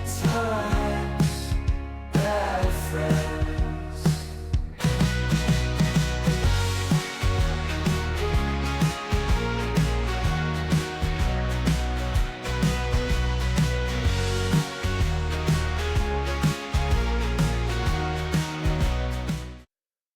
times, bad friends.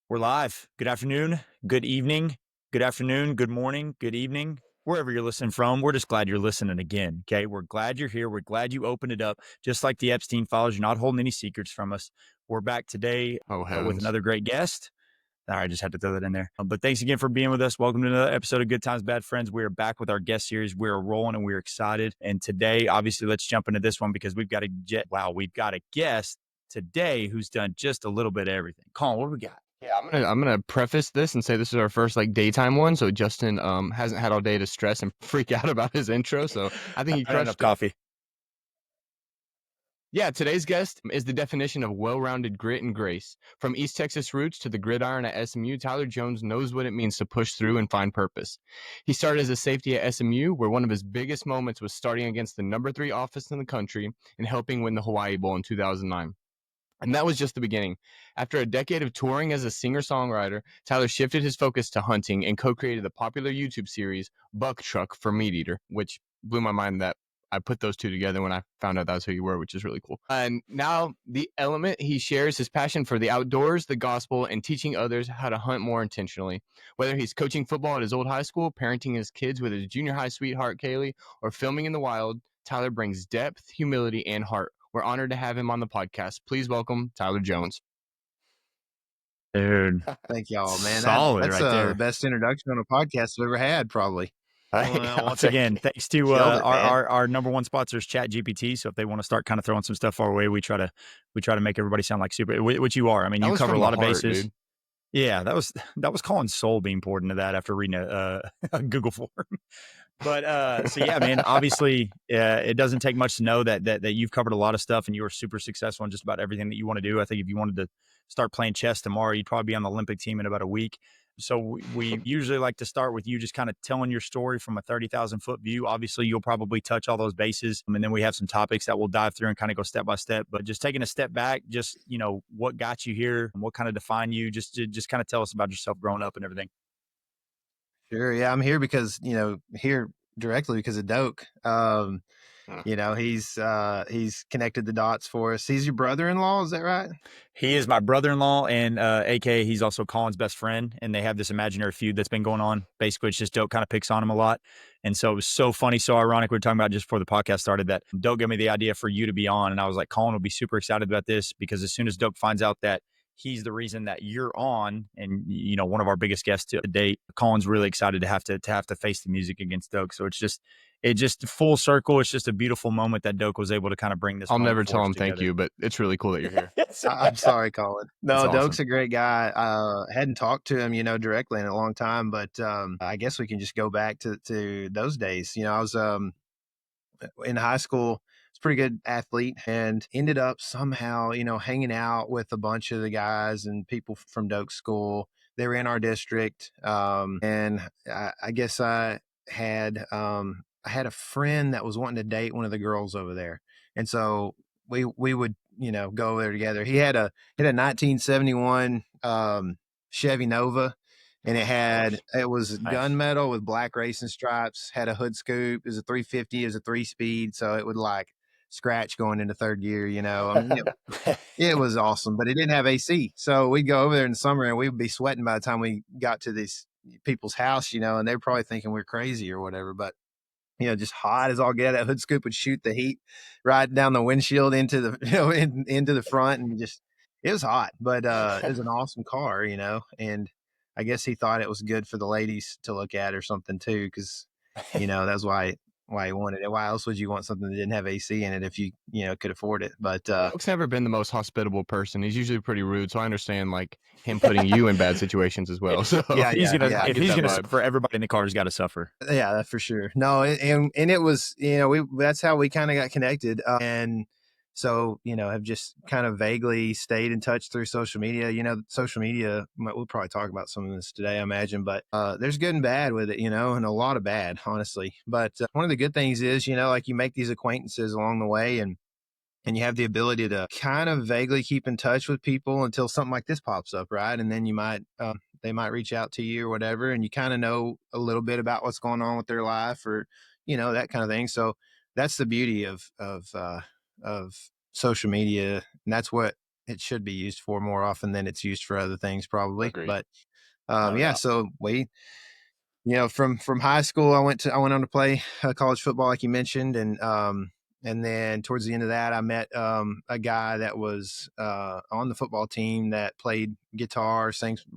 We're live. Good afternoon, good evening, good afternoon, good morning, good evening, wherever you're listening from. We're just glad you're listening again. Okay. We're glad you're here. We're glad you opened it up. Just like the Epstein files, you're not holding any secrets from us. We're back today with another great guest. All right, I just had to throw that in there. But thanks again for being with us. Welcome to another episode of Good Times, Bad Friends. We are back with our guest series. We're rolling and we're excited. And today, obviously, let's jump into this one because we've got a guest today who's done just a little bit of everything. Colin, what do we got? Yeah, I'm gonna preface this and say this is our first daytime one, so Justin hasn't had all day to stress and freak out about his intro. So I think he I had enough crushed it. coffee. Yeah, today's guest is the definition of well-rounded grit and grace. From East Texas roots to the gridiron at SMU, Tyler Jones knows what it means to push through and find purpose. He started as a safety at SMU, where one of his biggest moments was starting against the number 3 offense in the country and helping win the Hawaii Bowl in 2009. And that was just the beginning. After a decade of touring as a singer-songwriter, Tyler shifted his focus to hunting and co-created the popular YouTube series Buck Truck for MeatEater, which blew my mind that I put those two together when I found out that's who you were, which is really cool. And now the element he shares his passion for the outdoors, the gospel, and teaching others how to hunt more intentionally. Whether he's coaching football at his old high school, parenting his kids with his junior high sweetheart Kaylee, or filming in the wild, Tyler brings depth, humility, and heart. We're honored to have him on the podcast. Please welcome Tyler Jones. Dude. Thank y'all, man. Solid That's right there. the best introduction on a podcast I've ever had, probably. Well, once again, thanks to our number one sponsor is ChatGPT. So if they want to start kind of throwing some stuff our way, we try to make everybody sound like super, which you are. I mean, you cover a lot of bases. Dude. Yeah, that was Colin's soul being poured into that after reading a Google form. But so yeah, man, obviously it doesn't take much to know that you've covered a lot of stuff and you are super successful in just about everything that you want to do. I think if you wanted to start playing chess tomorrow, you'd probably be on the Olympic team in about a week. So we usually like to start with you just kind of telling your story from a 30,000 foot view. Obviously, you'll probably touch all those bases. And then we have some topics that we'll dive through and kind of go step by step. But just taking a step back, just, what got you here and what kind of defined you? Just kind of tell us about yourself growing up and everything. Sure. Yeah, I'm here because, here directly because of Doak. He's connected the dots for us. He's your brother-in-law, is that right? He is my brother-in-law, and AKA he's also Colin's best friend, and they have this imaginary feud that's been going on. Basically, it's just Doak kind of picks on him a lot, and so it was so funny, so ironic. We were talking about just before the podcast started that Doak gave me the idea for you to be on, and I was like, Colin will be super excited about this because as soon as Doak finds out that he's the reason that you're on, and one of our biggest guests to date, Colin's really excited to have to face the music against Doak. So it's just full circle. It's just a beautiful moment that Doak was able to kind of bring this. I'll never tell him thank you, but it's really cool that you're here. I'm sorry, Colin. No, awesome. Doak's a great guy. Hadn't talked to him, directly in a long time, but I guess we can just go back to those days. I was in high school. Pretty good athlete and ended up somehow, hanging out with a bunch of the guys and people from Doak school. They were in our district. And I guess I had a friend that was wanting to date one of the girls over there. And so we would, go over there together. He had a 1971 Chevy Nova. And it was nice. Gunmetal with black racing stripes, had a hood scoop. It was a 350, it was a 3-speed. So it would scratch going into third gear, it was awesome, but it didn't have AC. So we'd go over there in the summer and we would be sweating by the time we got to these people's house, and they're probably thinking we're crazy or whatever, but just hot as all get. That hood scoop would shoot the heat right down the windshield into the, into the front, and it was hot, but it was an awesome car, and I guess he thought it was good for the ladies to look at or something too. Cause that's why he wanted it. Why else would you want something that didn't have AC in it if you could afford it? But Doak's never been the most hospitable person. He's usually pretty rude, so I understand him putting you in bad situations as well. So he's gonna suffer, everybody in the car has got to suffer. Yeah, that's for sure. No, and it was that's how we kind of got connected, and so have just kind of vaguely stayed in touch through social media. Social media, we'll probably talk about some of this today, I imagine, but there's good and bad with it, and a lot of bad, honestly. But one of the good things is, you make these acquaintances along the way, and and you have the ability to kind of vaguely keep in touch with people until something like this pops up, right? And then you might they might reach out to you or whatever, and you kind of know a little bit about what's going on with their life, or that kind of thing. So that's the beauty of social media, and that's what it should be used for more often than it's used for other things, probably. Agreed. But No yeah, doubt. so from high school, I went on to play college football, like you mentioned, and then towards the end of that, I met a guy that was on the football team that played guitar,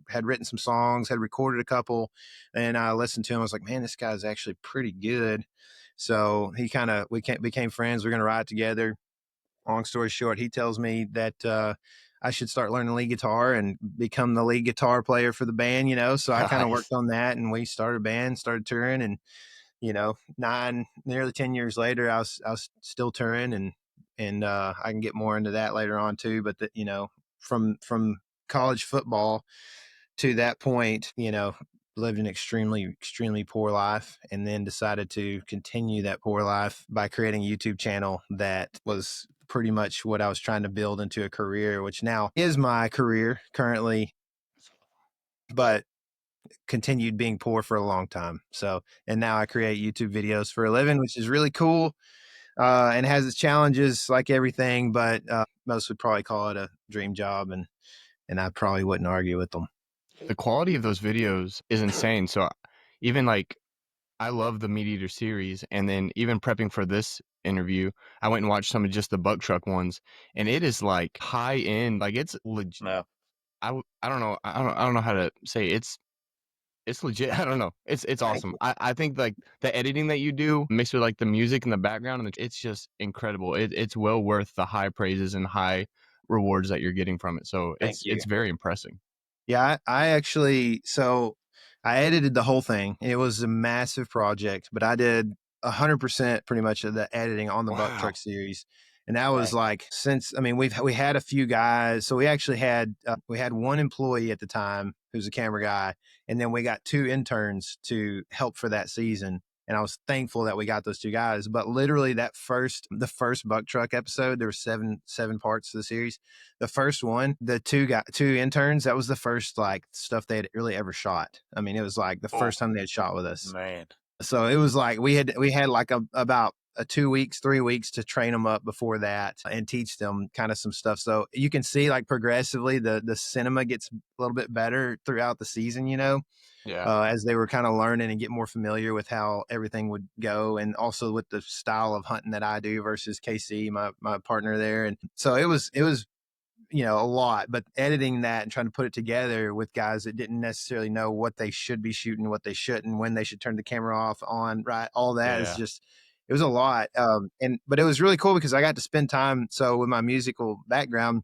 had written some songs, had recorded a couple, and I listened to him. I was like, man, this guy's actually pretty good. So we became friends. We're gonna ride together. Long story short, he tells me that I should start learning lead guitar and become the lead guitar player for the band, So I kind of worked on that, and we started a band, started touring, and nearly 10 years later, I was still touring, and I can get more into that later on too. But from college football to that point, lived an extremely poor life, and then decided to continue that poor life by creating a YouTube channel that was pretty much what I was trying to build into a career, which now is my career currently, but continued being poor for a long time. So, and now I create YouTube videos for a living, which is really cool. And has its challenges like everything, but most would probably call it a dream job, and I probably wouldn't argue with them. The quality of those videos is insane. So even like, I love the MeatEater series, and then even prepping for this interview, I went and watched some of just the buck truck ones, and it is like high end, like it's legit. No. I don't know, I don't know how to say it. It's legit. I don't know. It's awesome. I think like the editing that you do mixed with like the music in the background, and it's just incredible. It's well worth the high praises and high rewards that you're getting from it. So it's very impressive. Yeah, I actually, so I edited the whole thing. It was a massive project, but I did 100% pretty much of the editing on the Buck Wow. Truck series. And that was like, we had a few guys. So we actually had one employee at the time who's a camera guy, and then we got 2 interns to help for that season. And I was thankful that we got those 2 guys. But literally the first Buck Truck episode, there were seven parts to the series. The first one, the 2 interns, that was the first like stuff they had really ever shot. I mean, it was like the first time they had shot with us. Man. So it was like we had like about 2 weeks, 3 weeks to train them up before that and teach them kind of some stuff. So you can see like progressively the cinema gets a little bit better throughout the season, Yeah. as they were kind of learning and get more familiar with how everything would go, and also with the style of hunting that I do versus KC, my partner there. And so it was a lot, but editing that and trying to put it together with guys that didn't necessarily know what they should be shooting, what they shouldn't, when they should turn the camera off, on, right, all that is just, it was a lot. But it was really cool because I got to spend time. So with my musical background,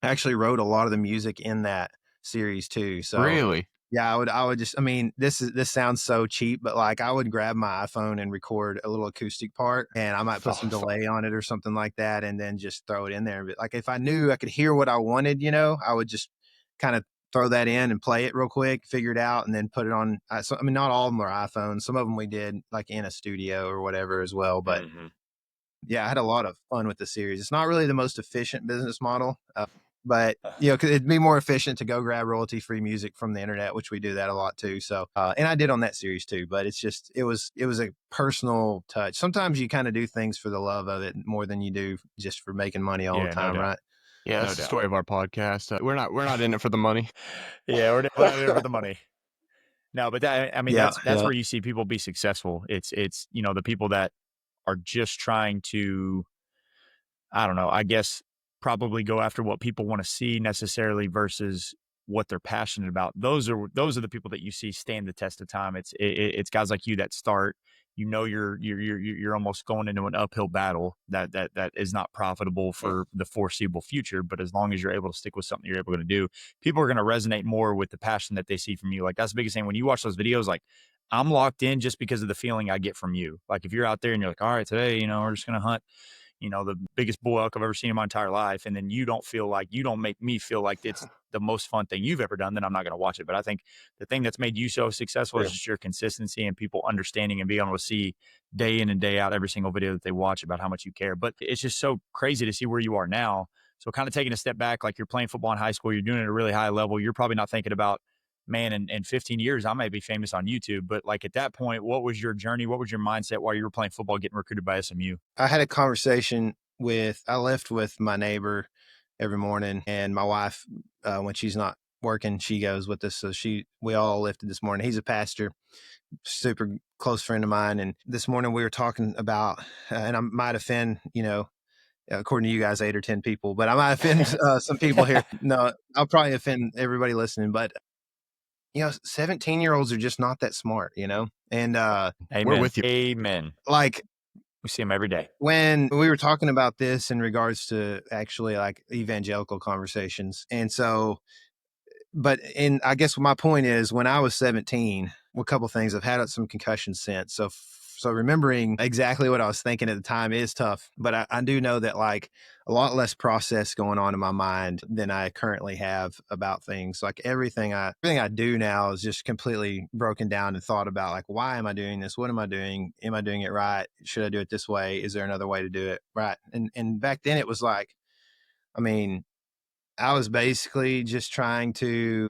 I actually wrote a lot of the music in that series too. So Really? yeah, I would just, I mean, this sounds so cheap, but like I would grab my iPhone and record a little acoustic part, and I might put some delay on it or something like that, and then just throw it in there. But like if I knew I could hear what I wanted, I would just kind of throw that in and play it real quick, figure it out, and then put it on. So, I mean, not all of them are iPhones. Some of them we did like in a studio or whatever as well. But yeah, I had a lot of fun with the series. It's not really the most efficient business model. But cause it'd be more efficient to go grab royalty-free music from the internet, which we do that a lot too. So, and I did on that series too. But it's just it was a personal touch. Sometimes you kind of do things for the love of it more than you do just for making money all the time, right? Yeah, that's the story of our podcast. We're not in it for the money. Yeah, we're not in it for the money. No, but I mean, that's where you see people be successful. It's the people that are just trying to, I don't know, I guess probably go after what people want to see necessarily versus what they're passionate about. Those are the people that you see stand the test of time. It's guys like you that start, you're almost going into an uphill battle that is not profitable for the foreseeable future. But as long as you're able to stick with something you're able to do, people are going to resonate more with the passion that they see from you. Like that's the biggest thing when you watch those videos, like I'm locked in just because of the feeling I get from you. Like if you're out there and you're like, all right, today, we're just going to hunt, the biggest bull elk I've ever seen in my entire life, and then you don't make me feel like it's the most fun thing you've ever done, then I'm not going to watch it. But I think the thing that's made you so successful is just your consistency and people understanding and being able to see day in and day out every single video that they watch about how much you care. But it's just so crazy to see where you are now. So kind of taking a step back, like you're playing football in high school, you're doing it at a really high level. You're probably not thinking about, man, in 15 years, I may be famous on YouTube. But like at that point, what was your journey? What was your mindset while you were playing football, getting recruited by SMU? I had a conversation I left with my neighbor every morning, and my wife, when she's not working, she goes with us. So we all lifted this morning. He's a pastor, super close friend of mine. And this morning we were talking about, and I might offend, according to you guys, 8 or 10 people, but I might offend some people here. No, I'll probably offend everybody listening, but 17-year-olds are just not that smart, and we're with you. Amen. Like, we see them every day. When we were talking about this in regards to actually like evangelical conversations. And so, I guess my point is, when I was 17, a couple of things, I've had some concussions since. So remembering exactly what I was thinking at the time is tough, but I do know that like a lot less process going on in my mind than I currently have about things. Like everything I do now is just completely broken down and thought about, like, why am I doing this? What am I doing? Am I doing it right? Should I do it this way? Is there another way to do it? Right. And back then it was like, I mean, I was basically just trying to,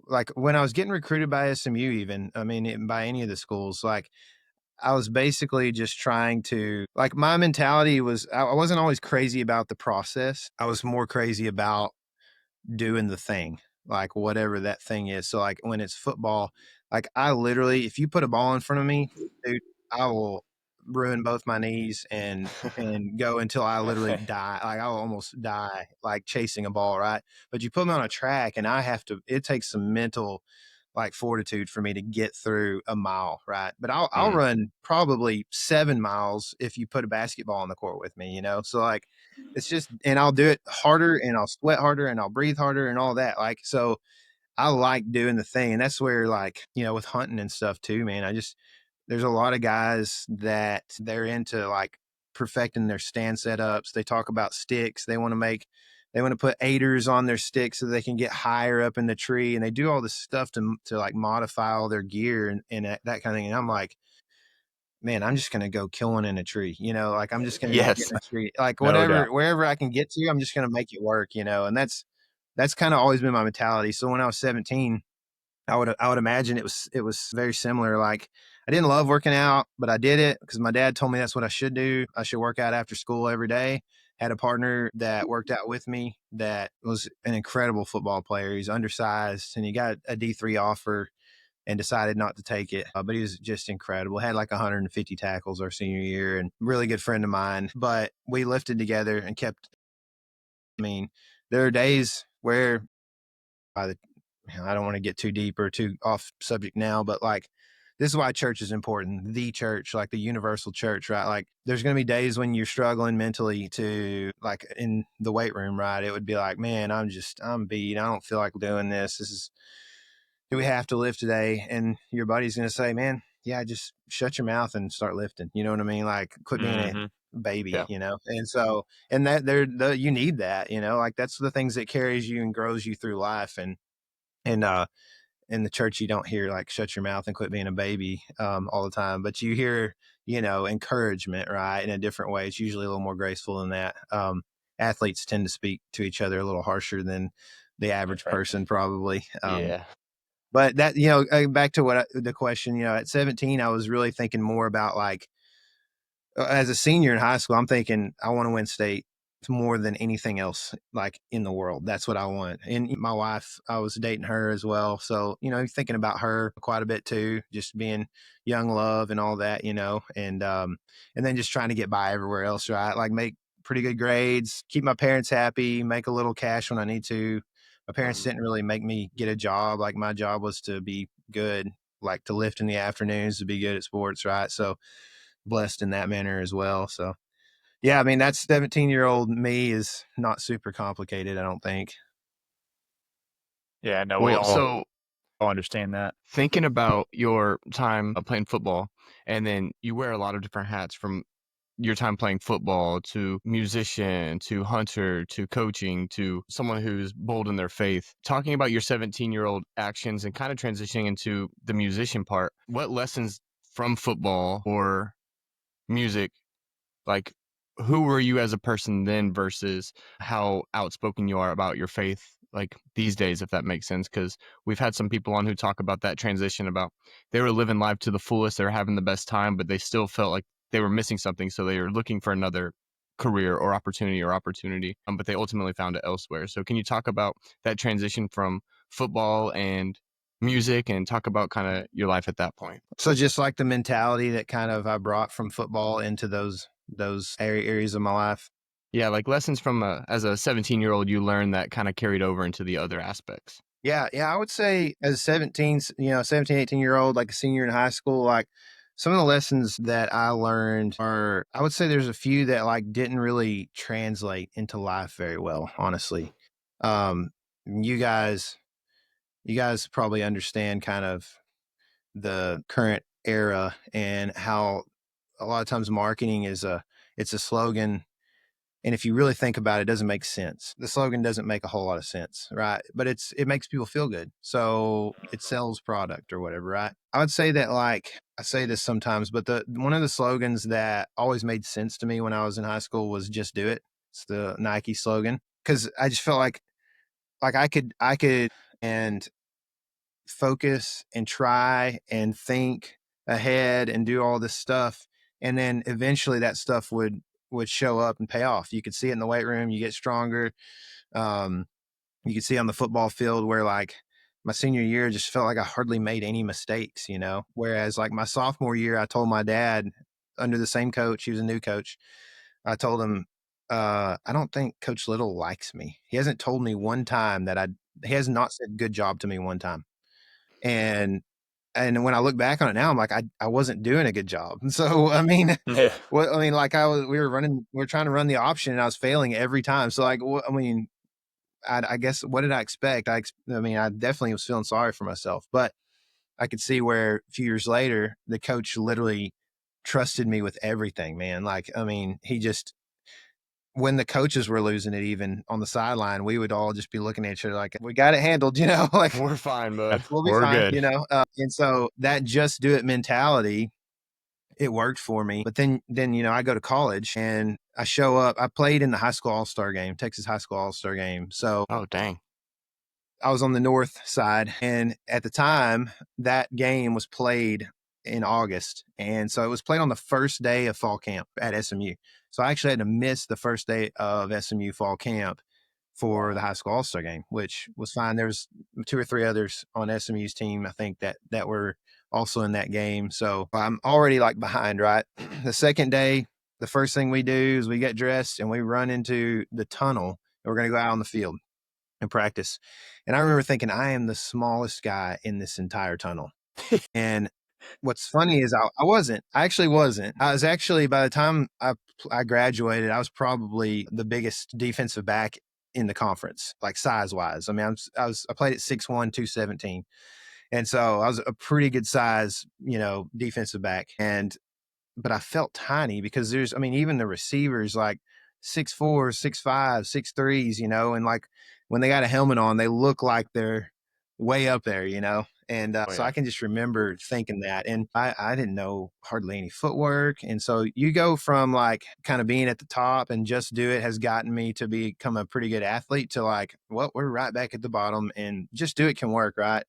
like, when I was getting recruited by SMU, even, by any of the schools, like, I was basically just trying to, like, my mentality was, I wasn't always crazy about the process. I was more crazy about doing the thing, like whatever that thing is. So like when it's football, like I literally, if you put a ball in front of me, dude, I will ruin both my knees and go until I literally die. Like I'll almost die, like chasing a ball, right? But you put me on a track and it takes some mental like fortitude for me to get through a mile, right? But I'll run probably 7 miles if you put a basketball on the court with me, So like it's just, and I'll do it harder and I'll sweat harder and I'll breathe harder and all that. Like, so I like doing the thing. And that's where, like, with hunting and stuff too, man, there's a lot of guys that they're into like perfecting their stand setups. They talk about sticks. They want to put aiders on their sticks so they can get higher up in the tree. And they do all this stuff to like modify all their gear and that kind of thing. And I'm like, man, I'm just going to go kill one in a tree, like I'm just going to get in a tree, like whatever, wherever I can get to, I'm just going to make it work, and that's kind of always been my mentality. So when I was 17, I would imagine it was very similar. Like I didn't love working out, but I did it because my dad told me that's what I should do. I should work out after school every day. Had a partner that worked out with me that was an incredible football player. He's undersized and he got a D3 offer and decided not to take it. But he was just incredible. Had like 150 tackles our senior year and really good friend of mine. But we lifted together and there are days where I don't want to get too deep or too off subject now, but like, this is why church is important. The church, like the universal church, right? Like there's going to be days when you're struggling mentally to, like, in the weight room, right? It would be like, man, I'm beat. I don't feel like doing this. Do we have to lift today? And your buddy's going to say, man, yeah, just shut your mouth and start lifting. You know what I mean? Like quit being a baby, And so, and that you need that, like that's the things that carries you and grows you through life. And in the church, you don't hear like, shut your mouth and quit being a baby, all the time, but you hear, encouragement, right? In a different way. It's usually a little more graceful than that. Athletes tend to speak to each other a little harsher than the average person probably. But that, back to the question, at 17, I was really thinking more about like, as a senior in high school, I'm thinking I want to win state more than anything else, like in the world. That's what I want. And my wife, I was dating her as well. So, thinking about her quite a bit too, just being young love and all that, and then just trying to get by everywhere else, right? Like make pretty good grades, keep my parents happy, make a little cash when I need to. My parents didn't really make me get a job. Like my job was to be good, like to lift in the afternoons, to be good at sports, right? So blessed in that manner as well. So yeah, that 17-year-old me is not super complicated, I don't think. Yeah, no, we all understand that. Thinking about your time playing football, and then you wear a lot of different hats from your time playing football to musician to hunter to coaching to someone who's bold in their faith. Talking about your 17-year-old actions and kind of transitioning into the musician part, what lessons from football or music, like, who were you as a person then versus how outspoken you are about your faith, like these days, if that makes sense? Because we've had some people on who talk about that transition, about they were living life to the fullest, they were having the best time, but they still felt like they were missing something. So they were looking for another career or opportunity, but they ultimately found it elsewhere. So can you talk about that transition from football and music and talk about kind of your life at that point? So just like the mentality that kind of I brought from football into those areas of my life. Yeah, like lessons from as a 17-year-old you learned that kind of carried over into the other aspects. Yeah, I would say as a 17, 18-year-old, like a senior in high school, like some of the lessons that I learned are, I would say there's a few that like didn't really translate into life very well, honestly. Um, you guys probably understand kind of the current era and how a lot of times marketing is it's a slogan. And if you really think about it, it doesn't make sense. The slogan doesn't make a whole lot of sense, right? But it makes people feel good. So it sells product or whatever, right? I would say that, like, I say this sometimes, but one of the slogans that always made sense to me when I was in high school was "Just Do It." It's the Nike slogan. Cause I just felt like I could and focus and try and think ahead and do all this stuff. And then eventually that stuff would show up and pay off. You could see it in the weight room, you get stronger. Um, you could see on the football field where, like, my senior year just felt like I hardly made any mistakes, whereas like my sophomore year, I told my dad, under the same coach, he was a new coach. I told him, I don't think Coach Little likes me. He hasn't told me one time he has not said good job to me one time. And when I look back on it now, I'm like, I wasn't doing a good job. And so, I mean, Yeah. we were trying to run the option and I was failing every time. So like, I guess, what did I expect? I mean, I definitely was feeling sorry for myself, but I could see where a few years later, the coach literally trusted me with everything, man. Like, I mean, when the coaches were losing it, even on the sideline, we would all just be looking at each other like, we got it handled, like, We're fine, bud. we'll be We're fine, good. and so that just do it mentality, it worked for me. But then, I go to college and I show up. I played in the high school all-star game, Texas high school all-star game. So Oh, dang. I was on the north side. And at the time, that game was played in August. And so it was played on the first day of fall camp at SMU. So I actually had to miss the first day of SMU fall camp for the high school all-star game, which was fine. There was 2 or 3 others on SMU's team, I think, that were also in that game. So I'm already like behind, right? The second day, the first thing we do is we get dressed and we run into the tunnel and we're going to go out on the field and practice. And I remember thinking, I am the smallest guy in this entire tunnel. And what's funny is I actually wasn't. I was actually, by the time I graduated, I was probably the biggest defensive back in the conference, like size wise. I mean, I played at 6'1", 217. And so I was a pretty good size, defensive back. But I felt tiny because even the receivers, like 6'4", 6'5", 6'3", and like when they got a helmet on, they look like they're way up there, And so I can just remember thinking that. And I didn't know hardly any footwork. And so you go from like kind of being at the top and just do it has gotten me to become a pretty good athlete to like, well, we're right back at the bottom and just do it can work, right?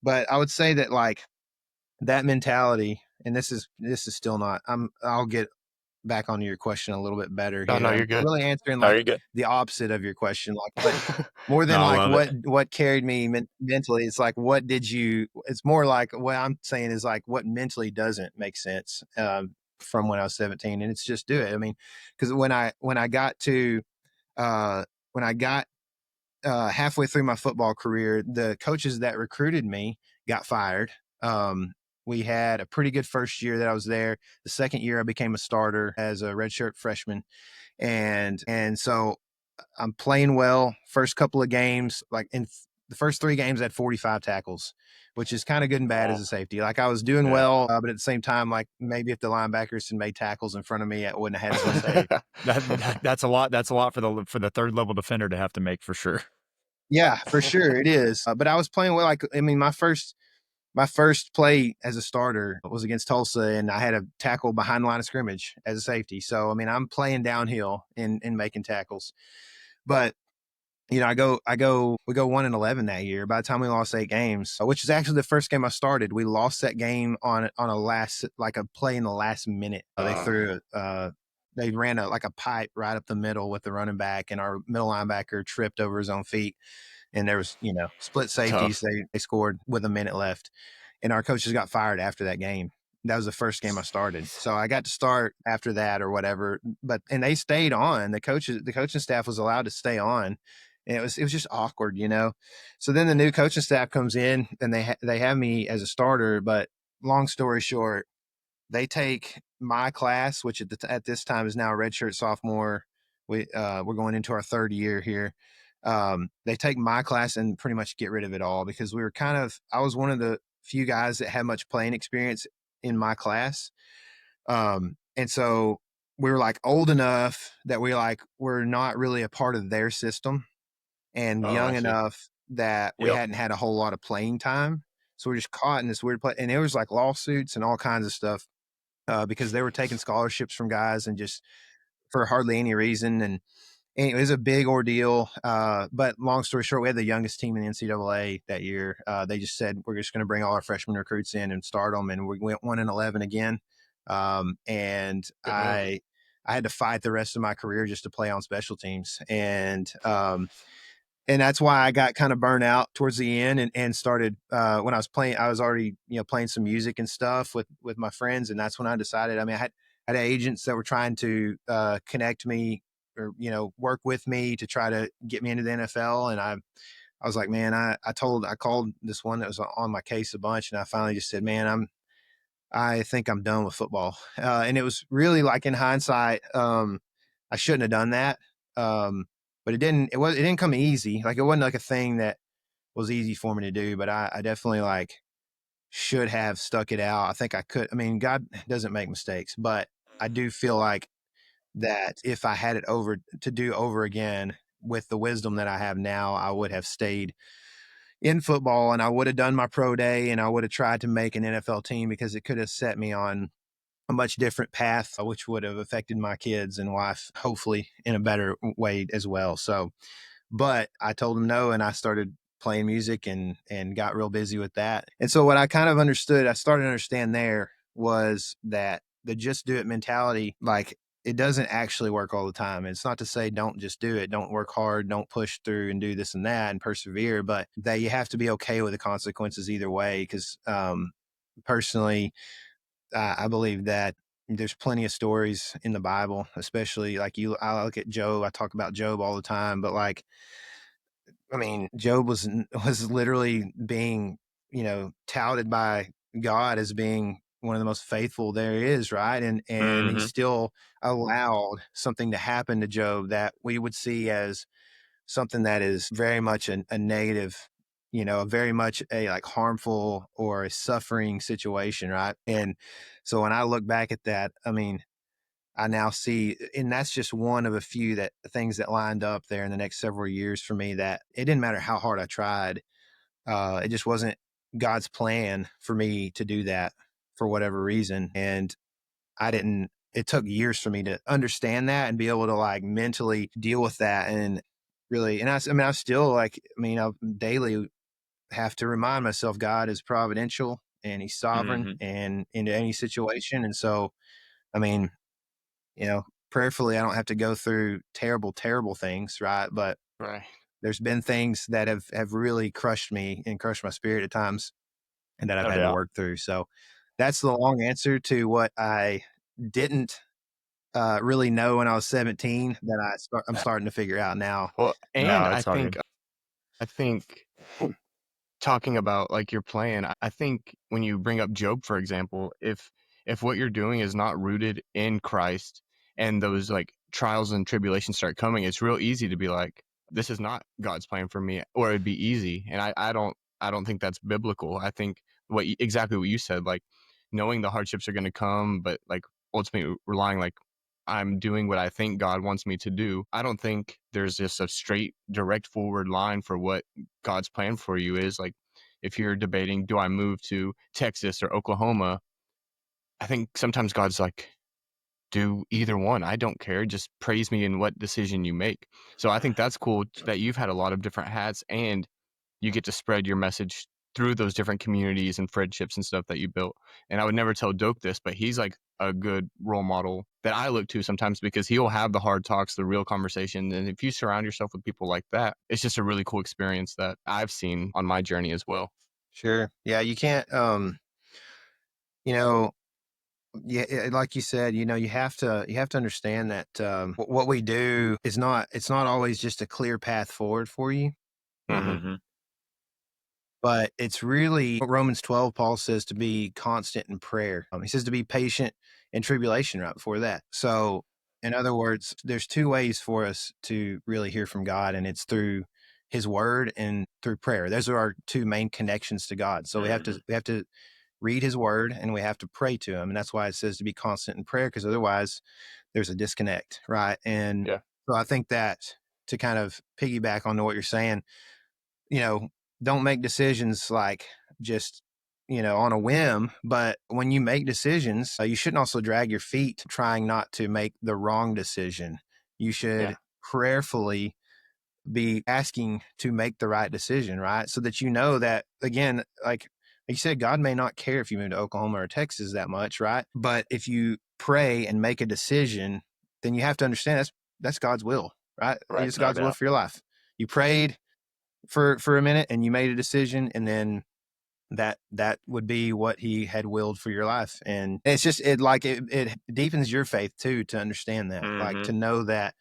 But I would say that like that mentality, and this is still not, I'll get back onto your question a little bit better Oh, here. no, I'm you're good. really answering No, like you're good. the opposite of your question, like more than No, I like love it. what carried me mentally. It's like, it's more like what I'm saying is like what mentally doesn't make sense from when I was 17, and it's just do it. I mean, because when I got to when I got halfway through my football career, the coaches that recruited me got fired. We had a pretty good first year that I was there. The second year I became a starter as a redshirt freshman. And so I'm playing well. First couple of games, like in the first 3 games, I had 45 tackles, which is kind of good and bad as a safety. Like I was doing well, but at the same time, like maybe if the linebackers had made tackles in front of me, I wouldn't have had as much. That's a lot. That's a lot for the third level defender to have to make for sure. Yeah, for sure it is. But I was playing well. Like I mean, my first play as a starter was against Tulsa, and I had a tackle behind the line of scrimmage as a safety. So I mean, I'm playing downhill in making tackles, but you know, we go 1-11 that year. By the time we lost 8 games, which is actually the first game I started, we lost that game on a play in the last minute. They ran a pipe right up the middle with the running back, and our middle linebacker tripped over his own feet. And there was, split safeties. They scored with a minute left, and our coaches got fired after that game. That was the first game I started. So I got to start after that or whatever, and they stayed on. The coaching staff was allowed to stay on. And it was just awkward, So then the new coaching staff comes in, and they have me as a starter. But long story short, they take my class, which at this time is now a redshirt sophomore. We're going into our 3rd year here. They take my class and pretty much get rid of it all, because I was one of the few guys that had much playing experience in my class. And so we were like old enough that we're not really a part of their system, and young enough that we hadn't had a whole lot of playing time. So we're just caught in this weird play. And there was like lawsuits and all kinds of stuff, because they were taking scholarships from guys and just for hardly any reason. And it was a big ordeal. But long story short, we had the youngest team in the NCAA that year. They just said, we're just going to bring all our freshman recruits in and start them. And we went 1-11 again. And I had to fight the rest of my career just to play on special teams. And that's why I got kind of burnt out towards the end, and started, when I was playing, I was already, playing some music and stuff with my friends. And that's when I decided, I mean, I had agents that were trying to connect me or, work with me to try to get me into the NFL. And I was like, man, I called this one that was on my case a bunch. And I finally just said, man, I think I'm done with football. And it was really, like, in hindsight, I shouldn't have done that. But it didn't come easy. Like, it wasn't like a thing that was easy for me to do, but I definitely should have stuck it out. I think I could. I mean, God doesn't make mistakes, but I do feel like that if I had it to do over again with the wisdom that I have now, I would have stayed in football, and I would have done my pro day, and I would have tried to make an NFL team, because it could have set me on a much different path, which would have affected my kids and wife, hopefully in a better way as well. So, but I told him no, and I started playing music and got real busy with that. And so what I kind of I started to understand there, was that the just do it mentality, it doesn't actually work all the time. It's not to say don't just do it, don't work hard, don't push through and do this and that and persevere, but that you have to be okay with the consequences either way. Because personally, I believe that there's plenty of stories in the Bible, especially I look at Job. I talk about Job all the time, but I mean, Job was literally being, touted by God as being one of the most faithful there is, right? And he still allowed something to happen to Job that we would see as something that is very much a negative, very much a harmful or a suffering situation, right? And so when I look back at that, I mean, I now see, and that's just one of a few things that lined up there in the next several years for me, that it didn't matter how hard I tried. It just wasn't God's plan for me to do that for whatever reason. And it took years for me to understand that and be able to mentally deal with that. And really, and I still I daily have to remind myself God is providential and he's sovereign and into any situation. And so, I mean, prayerfully, I don't have to go through terrible, terrible things. Right. But there's been things that have really crushed me and crushed my spirit at times, and that I've had to work through. So that's the long answer to what I didn't really know when I was 17 that I'm starting to figure out now. Well, and I think talking about your plan, I think when you bring up Job, for example, if what you're doing is not rooted in Christ, and those trials and tribulations start coming, it's real easy to be like, this is not God's plan for me, or it'd be easy. And I don't I don't think that's biblical. I think exactly what you said, like knowing the hardships are going to come, but like ultimately relying like I'm doing what I think God wants me to do. I don't think there's just a straight, direct forward line for what God's plan for you is. Like if you're debating, do I move to Texas or Oklahoma? I think sometimes God's like, do either one. I don't care. Just praise me in what decision you make. So I think that's cool that you've had a lot of different hats and you get to spread your message through those different communities and friendships and stuff that you built. And I would never tell Doak this, but he's like a good role model that I look to sometimes because he'll have the hard talks, the real conversation. And if you surround yourself with people like that, it's just a really cool experience that I've seen on my journey as well. Sure. Yeah. You can't, you know, yeah, like you said, you have to understand that what we do is it's not always just a clear path forward for you. Mm-hmm. But it's really Romans 12, Paul says to be constant in prayer. He says to be patient in tribulation right before that. So in other words, there's two ways for us to really hear from God, and it's through his word and through prayer. Those are our two main connections to God. So we have to read his word and we have to pray to him. And that's why it says to be constant in prayer, because otherwise there's a disconnect. Right. And so I think that to kind of piggyback onto what you're saying, don't make decisions like just, on a whim, but when you make decisions, you shouldn't also drag your feet trying not to make the wrong decision. You should prayerfully be asking to make the right decision, right? So that that, again, like you said, God may not care if you move to Oklahoma or Texas that much, right? But if you pray and make a decision, then you have to understand that's God's will, right? It's God's will for your life. You prayed for a minute and you made a decision, and then that would be what he had willed for your life. And it's just it deepens your faith too, to understand that, like to know that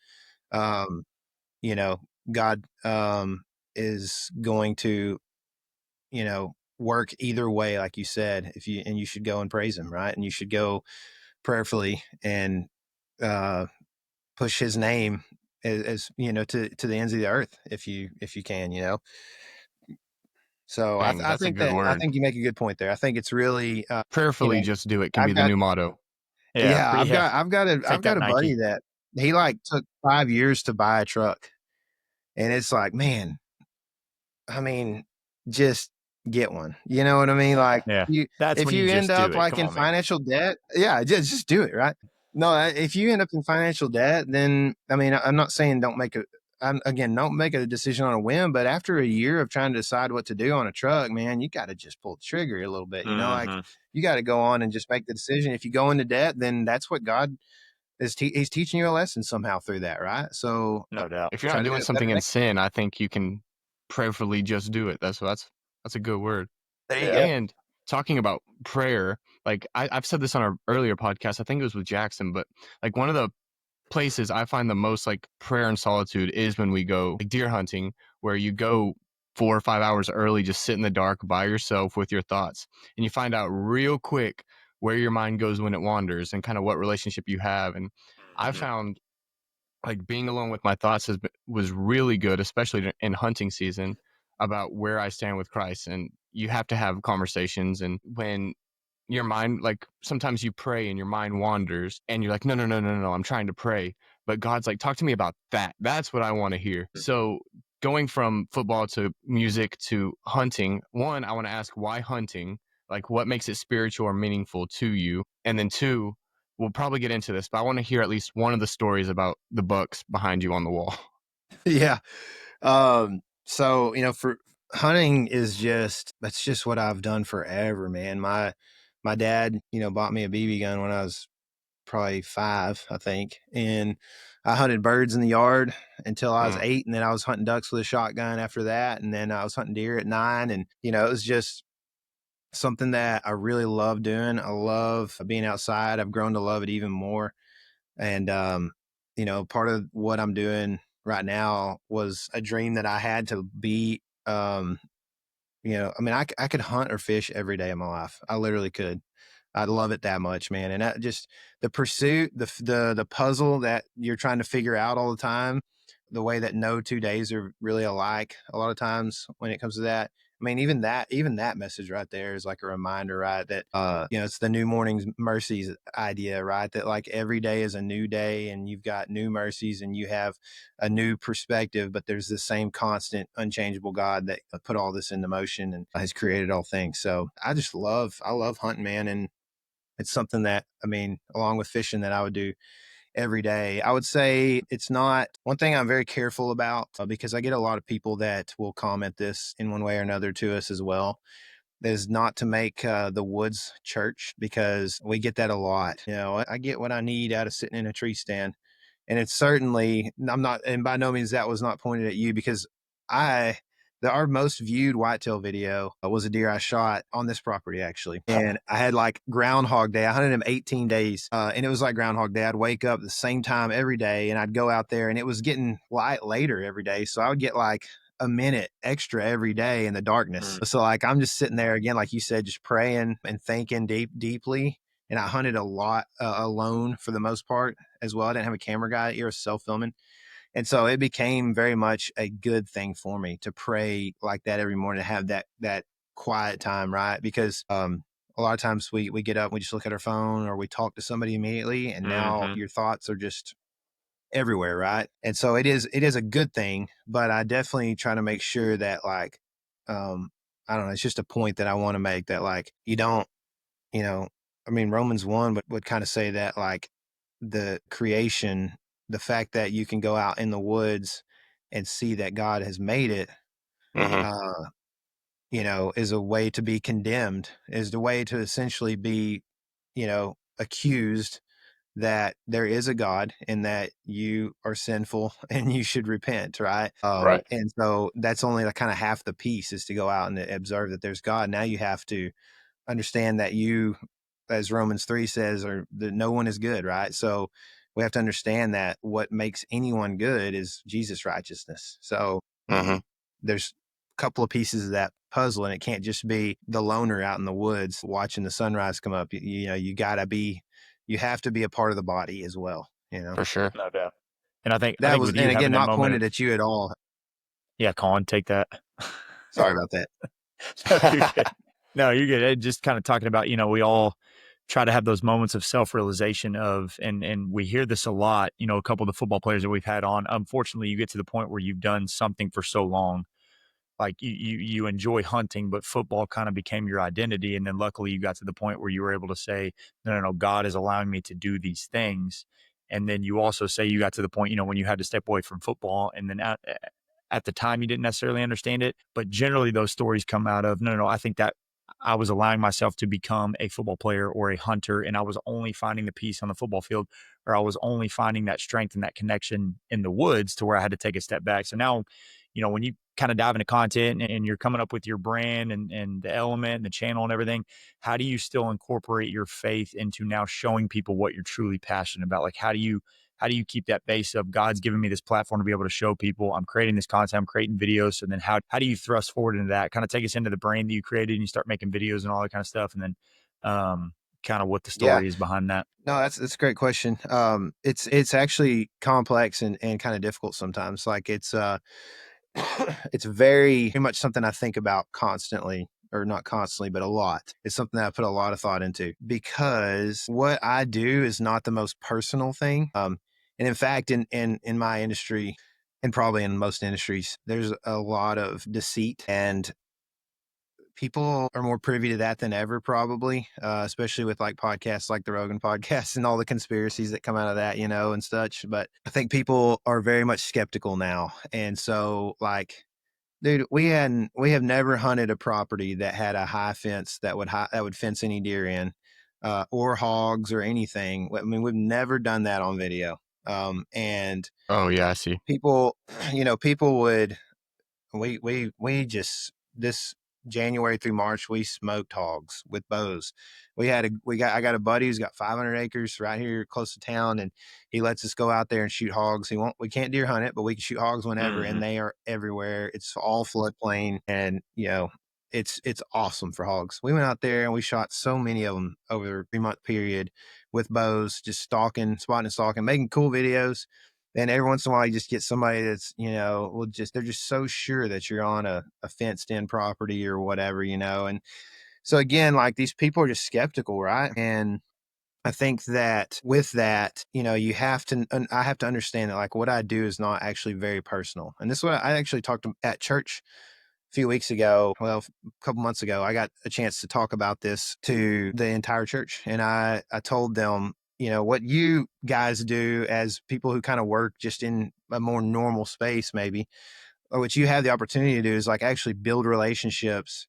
God is going to work either way, like you said, and you should go and praise him, right? And you should go prayerfully and push his name as to the ends of the earth if you can. So Dang, I that's a think good word. you make a good point there. I think it's really Prayerfully just do it can be the new motto. I've got a buddy that he like took 5 years to buy a truck, and it's like, man, I mean, just get one. You know what I mean? Like, if you end up like in financial debt, just do it, right? No, if you end up in financial debt, then I mean, I'm not saying don't make a decision on a whim, but after a year of trying to decide what to do on a truck, man, you got to just pull the trigger a little bit. Like you got to go on and just make the decision. If you go into debt, then that's what God is. He's teaching you a lesson somehow through that, right? So, no doubt. If you're not doing something in sin, I think you can prayerfully just do it. That's a good word. There you go. And talking about prayer, like I've said this on our earlier podcast, I think it was with Jackson, but like one of the places I find the most like prayer and solitude is when we go like deer hunting, where you go 4 or 5 hours early, just sit in the dark by yourself with your thoughts, and you find out real quick where your mind goes when it wanders and kind of what relationship you have. And I found like being alone with my thoughts was really good, especially in hunting season, about where I stand with Christ. And you have to have conversations, and when your mind, like sometimes you pray and your mind wanders and you're like, no, I'm trying to pray, but God's like, talk to me about that. That's what I want to hear. So going from football to music to hunting, one, I want to ask, why hunting? Like what makes it spiritual or meaningful to you? And then two, we'll probably get into this, but I want to hear at least one of the stories about the bucks behind you on the wall. Yeah. So, for hunting that's just what I've done forever, man. My dad, bought me a BB gun when I was probably 5, I think. And I hunted birds in the yard until I was 8. And then I was hunting ducks with a shotgun after that. And then I was hunting deer at 9. And, it was just something that I really love doing. I love being outside. I've grown to love it even more. And, part of what I'm doing right now was a dream that I had to be, I mean, I could hunt or fish every day of my life. I literally could. I love it that much, man. And that just the pursuit, the puzzle that you're trying to figure out all the time, the way that no 2 days are really alike a lot of times when it comes to that. I mean, even that message right there is like a reminder, right? That, it's the new morning's mercies idea, right? That like every day is a new day and you've got new mercies and you have a new perspective, but there's the same constant, unchangeable God that put all this into motion and has created all things. So I love hunting, man. And it's something that, I mean, along with fishing, that I would do every day. I would say it's not one thing I'm very careful about, because I get a lot of people that will comment this in one way or another to us as well. Is not to make the woods church, because we get that a lot. I get what I need out of sitting in a tree stand. And it's certainly, I'm not, and by no means that was not pointed at you, because our most viewed whitetail video was a deer I shot on this property, actually. And I had like Groundhog Day. I hunted him 18 days. And it was like Groundhog Day. I'd wake up the same time every day and I'd go out there, and it was getting light later every day. So I would get like a minute extra every day in the darkness. So like, I'm just sitting there again, like you said, just praying and thinking deeply. And I hunted a lot alone for the most part as well. I didn't have a camera guy here, self-filming. And so it became very much a good thing for me to pray like that every morning, to have that quiet time, right? Because a lot of times we get up, we just look at our phone or we talk to somebody immediately, and now your thoughts are just everywhere, right? And so it is a good thing, but I definitely try to make sure that like, I don't know, it's just a point that I want to make, that like, you don't, I mean, Romans 1 would kind of say that like the creation, the fact that you can go out in the woods and see that God has made it, is a way to be condemned, is the way to essentially be, accused that there is a God and that you are sinful and you should repent, right? Right. And so that's only like kind of half the piece, is to go out and observe that there's God. Now you have to understand that you, as Romans 3 says, or that no one is good, right? So we have to understand that what makes anyone good is Jesus' righteousness. So there's a couple of pieces of that puzzle, and it can't just be the loner out in the woods watching the sunrise come up. You have to be a part of the body as well, For sure. No doubt. And I think That with was, you and having again, that not moment pointed at you at all. yeah, Colin, take that. Sorry about that. No, you're good. No, you're good. Just kind of talking about, we all try to have those moments of self-realization and we hear this a lot, a couple of the football players that we've had on, unfortunately, you get to the point where you've done something for so long, like you enjoy hunting, but football kind of became your identity. And then luckily you got to the point where you were able to say, no, God is allowing me to do these things. And then you also say you got to the point, when you had to step away from football, and then at the time you didn't necessarily understand it, but generally those stories come out of, no, I think that I was allowing myself to become a football player or a hunter, and I was only finding the peace on the football field, or I was only finding that strength and that connection in the woods, to where I had to take a step back. So now, when you kind of dive into content and you're coming up with your brand and the element and the channel and everything, how do you still incorporate your faith into now showing people what you're truly passionate about? Like, how do you keep that base of, God's given me this platform to be able to show people, I'm creating this content, I'm creating videos. So then how do you thrust forward into that? Kind of take us into the brain that you created and you start making videos and all that kind of stuff. And then kind of what the story is behind that. No, that's a great question. It's actually complex and kind of difficult sometimes. Like it's very much something I think about constantly, or not constantly, but a lot. It's something that I put a lot of thought into, because what I do is not the most personal thing. And in fact, in my industry, and probably in most industries, there's a lot of deceit, and people are more privy to that than ever, probably, especially with like podcasts like the Rogan podcast and all the conspiracies that come out of that, and such. But I think people are very much skeptical now. And so like, dude, we have never hunted a property that had a high fence that would fence any deer in, or hogs or anything. I mean, we've never done that on video. And Oh yeah, I see. people, people would, we just, this January through March, we smoked hogs with bows. I got a buddy who's got 500 acres right here close to town, and he lets us go out there and shoot hogs. We can't deer hunt it, but we can shoot hogs whenever, and they are everywhere. It's all floodplain, and it's awesome for hogs. We went out there and we shot so many of them over a 3-month period with bows, just spotting and stalking, making cool videos. And every once in a while, you just get somebody that's, they're just so sure that you're on a fenced in property or whatever, And so again, like these people are just skeptical, right? And I think that with that, you have to, I have to understand that like what I do is not actually very personal. And this is what I actually talked at church a few weeks ago. Well, a couple months ago, I got a chance to talk about this to the entire church. And I told them, what you guys do as people who kind of work just in a more normal space, maybe, or what you have the opportunity to do is like actually build relationships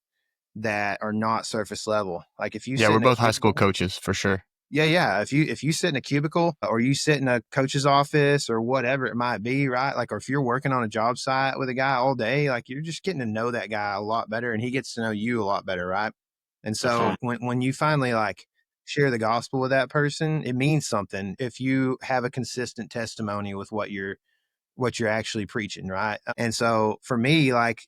that are not surface level. Like if you we're both high school coaches for sure. Yeah. If you sit in a cubicle or you sit in a coach's office or whatever it might be, right? Like, or if you're working on a job site with a guy all day, like you're just getting to know that guy a lot better and he gets to know you a lot better, right? And so when you finally like share the gospel with that person, it means something if you have a consistent testimony with what you're actually preaching, right? And so for me, like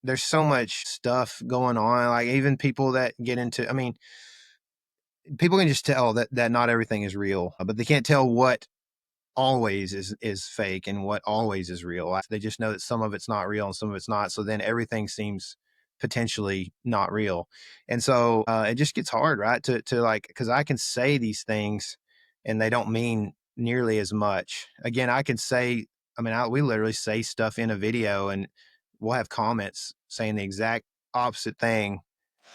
there's so much stuff going on, like even people that get into, I mean, people can just tell that not everything is real, but they can't tell what always is fake and what always is real. They just know that some of it's not real and some of it's not. So then everything seems potentially not real. And so it just gets hard, right? To like, cause I can say these things and they don't mean nearly as much. Again, I can say, we literally say stuff in a video and we'll have comments saying the exact opposite thing.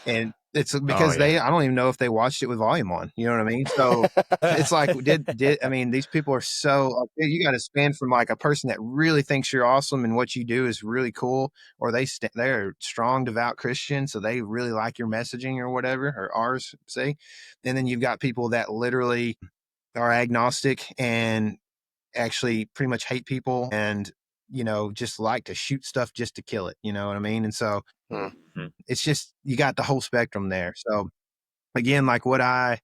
And it's because I don't even know if they watched it with volume on, you know what I mean? So it's like, these people are so, you got to span from like a person that really thinks you're awesome and what you do is really cool, or they're strong, devout Christian. So they really like your messaging or whatever, or ours, say. And then you've got people that literally are agnostic and actually pretty much hate people and, just like to shoot stuff just to kill it. You know what I mean? And so it's just, you got the whole spectrum there. So again, like what I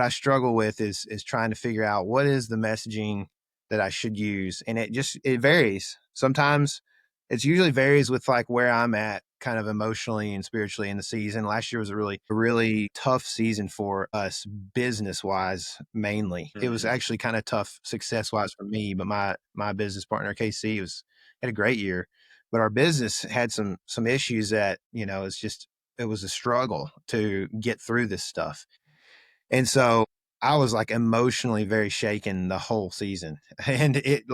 struggle with is trying to figure out what is the messaging that I should use. And it varies. Sometimes it's usually varies with like where I'm at kind of emotionally and spiritually in the season. Last year was a really tough season for us business wise, mainly. It was actually kind of tough success wise for me, but my business partner, KC, had a great year, but our business had some issues that, it was a struggle to get through this stuff. And so I was like emotionally very shaken the whole season, and it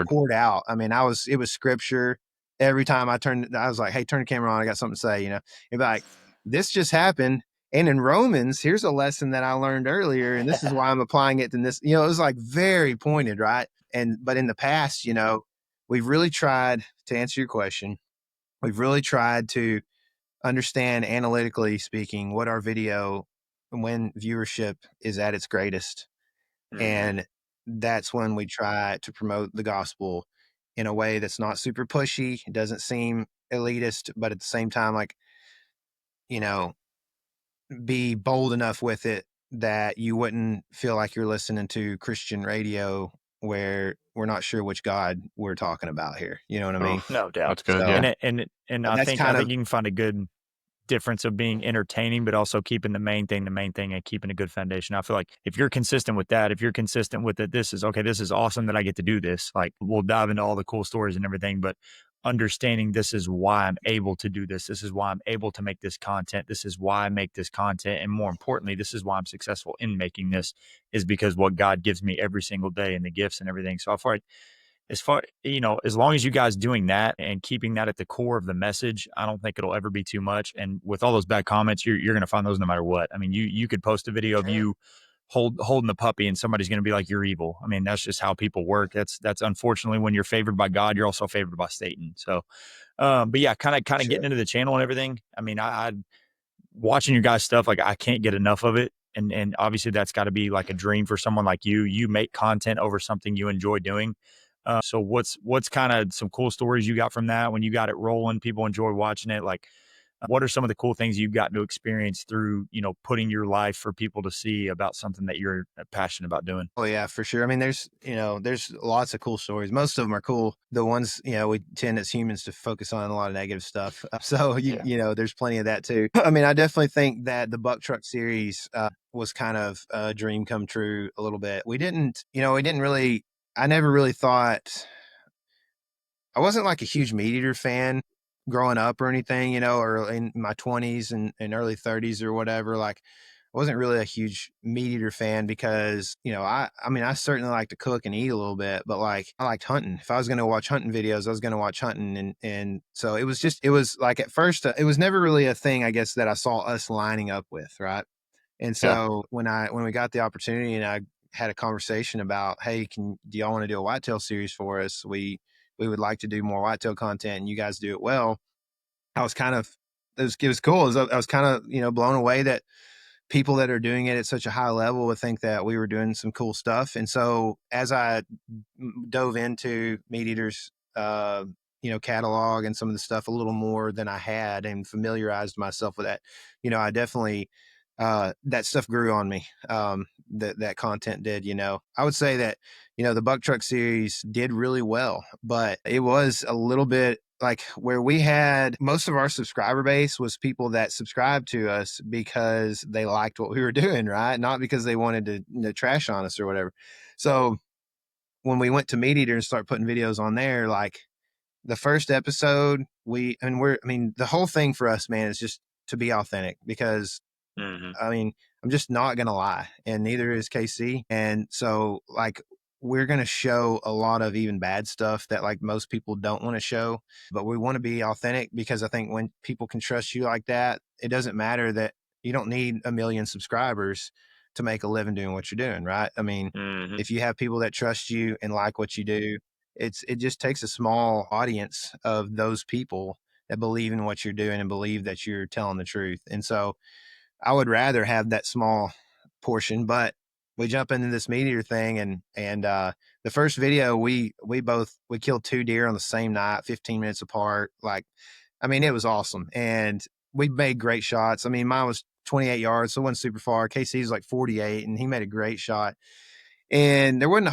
poured out. It was scripture. Every time I was like, hey, turn the camera on. I got something to say, It'd be like, this just happened. And in Romans, here's a lesson that I learned earlier. And this is why I'm applying it to this, it was like very pointed. Right. But in the past, we've really tried to answer your question. We've really tried to understand analytically speaking what our video, when viewership is at its greatest. And that's when we try to promote the gospel in a way that's not super pushy. It doesn't seem elitist, but at the same time, like, be bold enough with it that you wouldn't feel like you're listening to Christian radio where we're not sure which God we're talking about here. You know what I mean? No doubt. That's good. So, Yeah. And I think you can find a good difference of being entertaining, but also keeping the main thing, and keeping a good foundation. I feel like if you're consistent with that, if you're consistent with it, this is awesome that I get to do this. Like we'll dive into all the cool stories and everything, but understanding this is why I'm able to do this. This is why I'm able to make this content. This is why I make this content. And more importantly, this is why I'm successful in making this, is because what God gives me every single day and the gifts and everything. So as long as you guys doing that and keeping that at the core of the message, I don't think it'll ever be too much. And with all those bad comments, you're going to find those no matter what. I mean, you could post a video of you holding the puppy and somebody's going to be like, you're evil. I mean, that's just how people work. That's unfortunately, when you're favored by God, you're also favored by Satan. So, but yeah, kind of getting into the channel and everything. I mean, I watching your guys' stuff, like I can't get enough of it. And obviously that's got to be like a dream for someone like you. You make content over something you enjoy doing. So what's kind of some cool stories you got from that when you got it rolling? People enjoy watching it. Like, what are some of the cool things you've gotten to experience through, putting your life for people to see about something that you're passionate about doing? Oh yeah, for sure. I mean, there's lots of cool stories. Most of them are cool. The ones, we tend as humans to focus on a lot of negative stuff. So there's plenty of that too. I mean, I definitely think that the Buck Truck series was kind of a dream come true a little bit. We didn't really I never really thought, I wasn't like a huge MeatEater fan growing up or anything, you know, or in my 20s and early 30s or whatever. Like, I wasn't really a huge MeatEater fan because, you know, I mean, I certainly like to cook and eat a little bit, but like, I liked hunting. If I was going to watch hunting videos, I was going to watch hunting. And so it was just, it was like at first, it was never really a thing, I guess, that I saw us lining up with. Right. And so when we got the opportunity and I had a conversation about, hey, do y'all want to do a whitetail series for us? We would like to do more whitetail content and you guys do it well. I was kind of, it was cool. I was kind of, you know, blown away that people that are doing it at such a high level would think that we were doing some cool stuff. And so as I dove into MeatEater's, you know, catalog and some of the stuff a little more than I had and familiarized myself with that, you know, I definitely, that stuff grew on me. That content did, you know, I would say that, you know, the Buck Truck series did really well, but it was a little bit like where we had most of our subscriber base was people that subscribed to us because they liked what we were doing, right? Not because they wanted to, you know, trash on us or whatever. So when we went to MeatEater and start putting videos on there, like the first episode, I mean, the whole thing for us, man, is just to be authentic because I mean, I'm just not going to lie. And neither is KC. And so, like, we're going to show a lot of even bad stuff that, like, most people don't want to show. But we want to be authentic because I think when people can trust you like that, it doesn't matter that you don't need 1 million subscribers to make a living doing what you're doing, right? I mean, if you have people that trust you and like what you do, it just takes a small audience of those people that believe in what you're doing and believe that you're telling the truth. And so, I would rather have that small portion, but we jump into this MeatEater thing and the first video we killed 2 deer on the same night, 15 minutes apart. Like, I mean, it was awesome. And we made great shots. I mean, mine was 28 yards, so it wasn't super far. KC's like 48 and he made a great shot. And there wasn't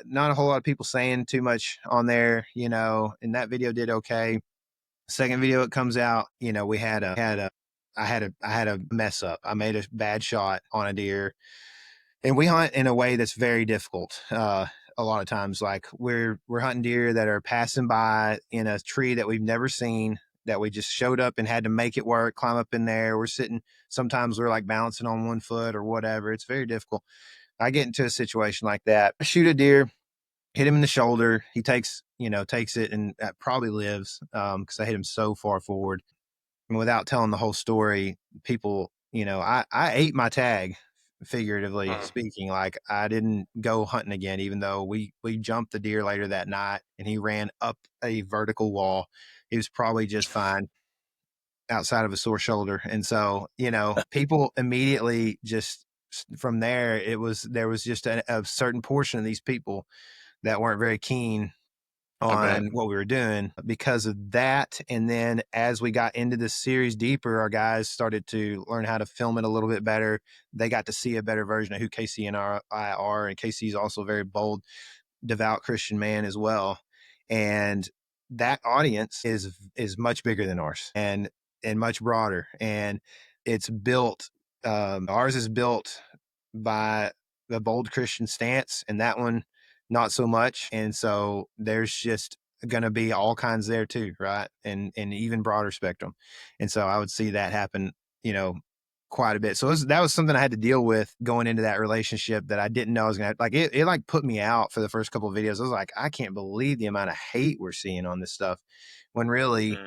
not a whole lot of people saying too much on there, you know, and that video did okay. Second video it comes out, you know, I had a mess up. I made a bad shot on a deer, and we hunt in a way that's very difficult. A lot of times, like we're hunting deer that are passing by in a tree that we've never seen, that we just showed up and had to make it work, climb up in there. We're sitting, sometimes we're like balancing on 1 foot or whatever. It's very difficult. I get into a situation like that, I shoot a deer, hit him in the shoulder. He takes it and probably lives because I hit him so far forward. And without telling the whole story, people, you know, I ate my tag, figuratively speaking. Like, I didn't go hunting again, even though we jumped the deer later that night and he ran up a vertical wall. He was probably just fine outside of a sore shoulder. And so, you know, people immediately just from there, there was just a certain portion of these people that weren't very keen on what we were doing because of that. And then as we got into this series deeper, our guys started to learn how to film it a little bit better. They got to see a better version of who KC and I are. And KC is also a very bold, devout Christian man as well. And that audience is much bigger than ours and much broader. And it's built, ours is built by the bold Christian stance, and that one not so much. And so there's just going to be all kinds there too, right? And even broader spectrum. And so I would see that happen, you know, quite a bit. So that was something I had to deal with going into that relationship that I didn't know I was going to, like, it like put me out for the first couple of videos. I was like, I can't believe the amount of hate we're seeing on this stuff, when really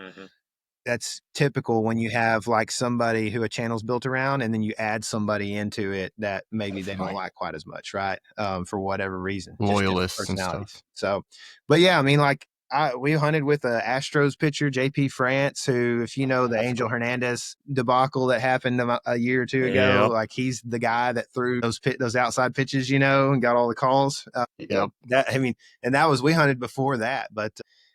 that's typical when you have like somebody who a channel's built around and then you add somebody into it that maybe they don't like quite as much, right? For whatever reason, loyalists and stuff. So, but yeah, I mean, like we hunted with a Astros pitcher, JP France, who, if you know the Angel Hernandez debacle that happened a year or two ago, like he's the guy that threw those outside pitches, you know, and got all the calls. And we hunted before that, but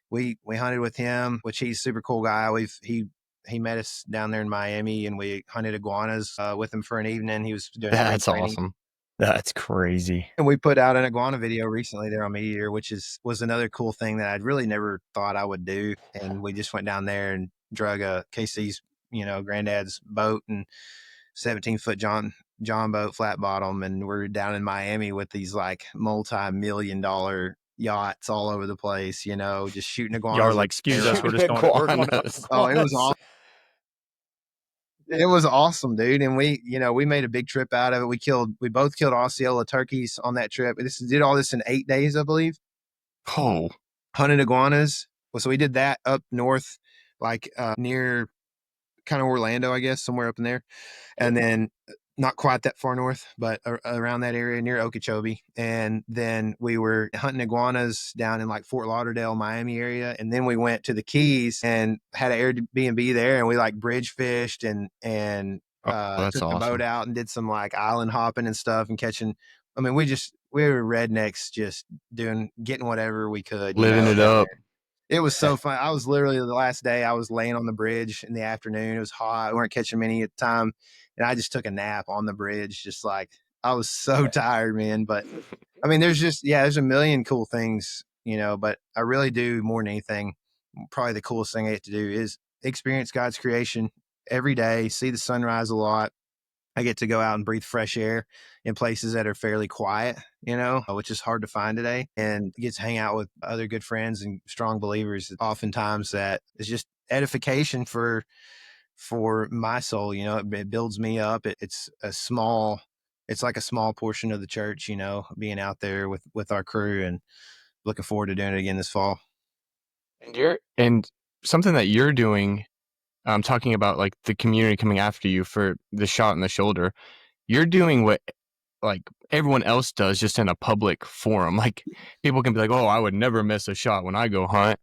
we hunted with him, which he's a super cool guy. He met us down there in Miami and we hunted iguanas with him for an evening. He was doing that's awesome. That's crazy. And we put out an iguana video recently there on MeatEater, which was another cool thing that I'd really never thought I would do. And we just went down there and drug KC's, you know, granddad's boat and 17-foot John John boat, flat bottom, and we're down in Miami with these like multi-million-dollar yachts all over the place, you know, just shooting iguanas. Y'all are like, excuse us, we're just going to work. Oh, it was awesome. It was awesome, dude. And we, you know, we made a big trip out of it. We both killed Osceola turkeys on that trip. Did all this in 8 days, I believe. Oh, Hunted iguanas. Well, so we did that up north, like near kind of Orlando, I guess, somewhere up in there. And then not quite that far north, but around that area near Okeechobee. And then we were hunting iguanas down in like Fort Lauderdale, Miami area. And then we went to the Keys and had an Airbnb there, and we like bridge fished and that's took awesome. the boat out and did some like island hopping and stuff and catching. I mean, we were rednecks, just getting whatever we could, living it up. It was so fun. I was literally the last day I was laying on the bridge in the afternoon. It was hot. We weren't catching many at the time. And I just took a nap on the bridge. Just like, I was so tired, man. But I mean, there's a million cool things, you know, but I really do more than anything. Probably the coolest thing I get to do is experience God's creation every day, see the sunrise a lot. I get to go out and breathe fresh air in places that are fairly quiet, you know, which is hard to find today, and get to hang out with other good friends and strong believers. Oftentimes that is just edification for my soul. You know, it builds me up. It's like a small portion of the church, you know, being out there with our crew, and looking forward to doing it again this fall. And something that you're doing, talking about like the community coming after you for the shot in the shoulder, you're doing what like everyone else does, just in a public forum. Like people can be like, oh, I would never miss a shot when I go hunt,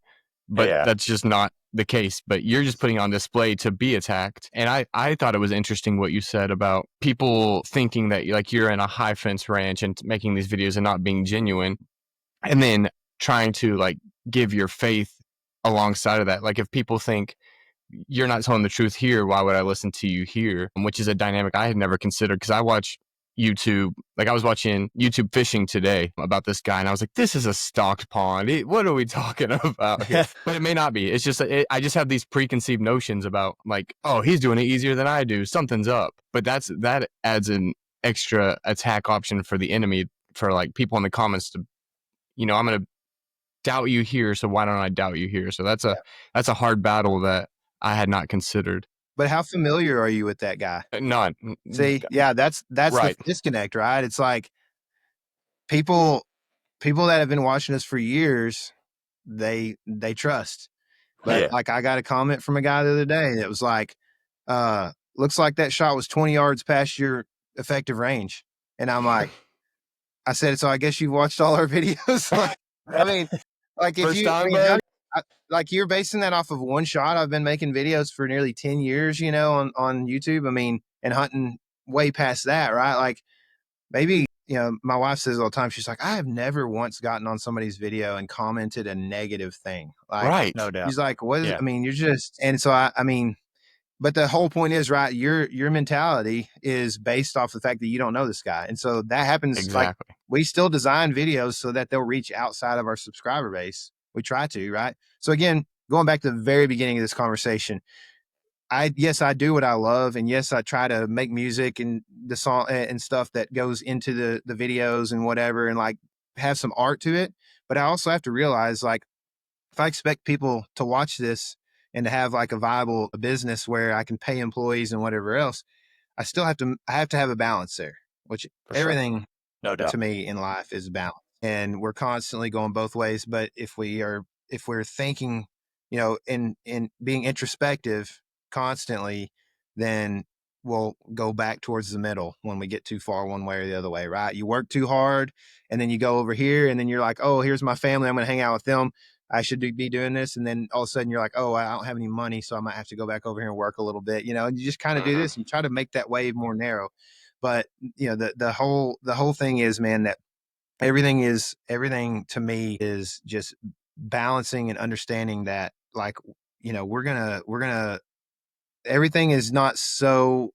but that's just not the case. But you're just putting on display to be attacked. And I thought it was interesting what you said about people thinking that like you're in a high fence ranch and making these videos and not being genuine, and then trying to like give your faith alongside of that. Like if people think you're not telling the truth here, why would I listen to you here? Which is a dynamic I had never considered, because I watch YouTube. Like I was watching YouTube fishing today about this guy, and I was like, this is a stocked pond. What are we talking about here? But it may not be. It's just I just have these preconceived notions about like, oh, he's doing it easier than I do, something's up. But that adds an extra attack option for the enemy, for like people in the comments to, you know, I'm gonna doubt you here, so why don't I doubt you here? So that's a hard battle that I had not considered. But how familiar are you with that guy? None. See, yeah, that's right. The disconnect, right? It's like people that have been watching us for years, they trust. But like, I got a comment from a guy the other day that was like, looks like that shot was 20 yards past your effective range. And I'm like, I said, so I guess you've watched all our videos. Like, I mean, like if like you're basing that off of one shot. I've been making videos for nearly 10 years, you know, on YouTube. I mean, and hunting way past that, right? Like maybe, you know, my wife says all the time, she's like, I have never once gotten on somebody's video and commented a negative thing. Like, right. No doubt. She's like, what is, I mean, you're just, and so I mean, but the whole point is, right, your mentality is based off the fact that you don't know this guy. And so that happens. Exactly. Like, we still design videos so that they'll reach outside of our subscriber base. We try to, right? So again, going back to the very beginning of this conversation, I do what I love. And yes, I try to make music and the song and stuff that goes into the videos and whatever, and like have some art to it. But I also have to realize, like, if I expect people to watch this and to have like a viable business where I can pay employees and whatever else, I have to have a balance there, which everything to me in life is balance. And we're constantly going both ways. But if we're thinking, you know, in being introspective constantly, then we'll go back towards the middle when we get too far one way or the other way, right? You work too hard and then you go over here and then you're like, oh, here's my family, I'm going to hang out with them, I should be doing this. And then all of a sudden you're like, oh, I don't have any money, so I might have to go back over here and work a little bit, you know, and you just kind of do this and you try to make that wave more narrow. But, you know, the whole thing is, man, that everything to me is just balancing and understanding that, like, you know, we're gonna everything is not so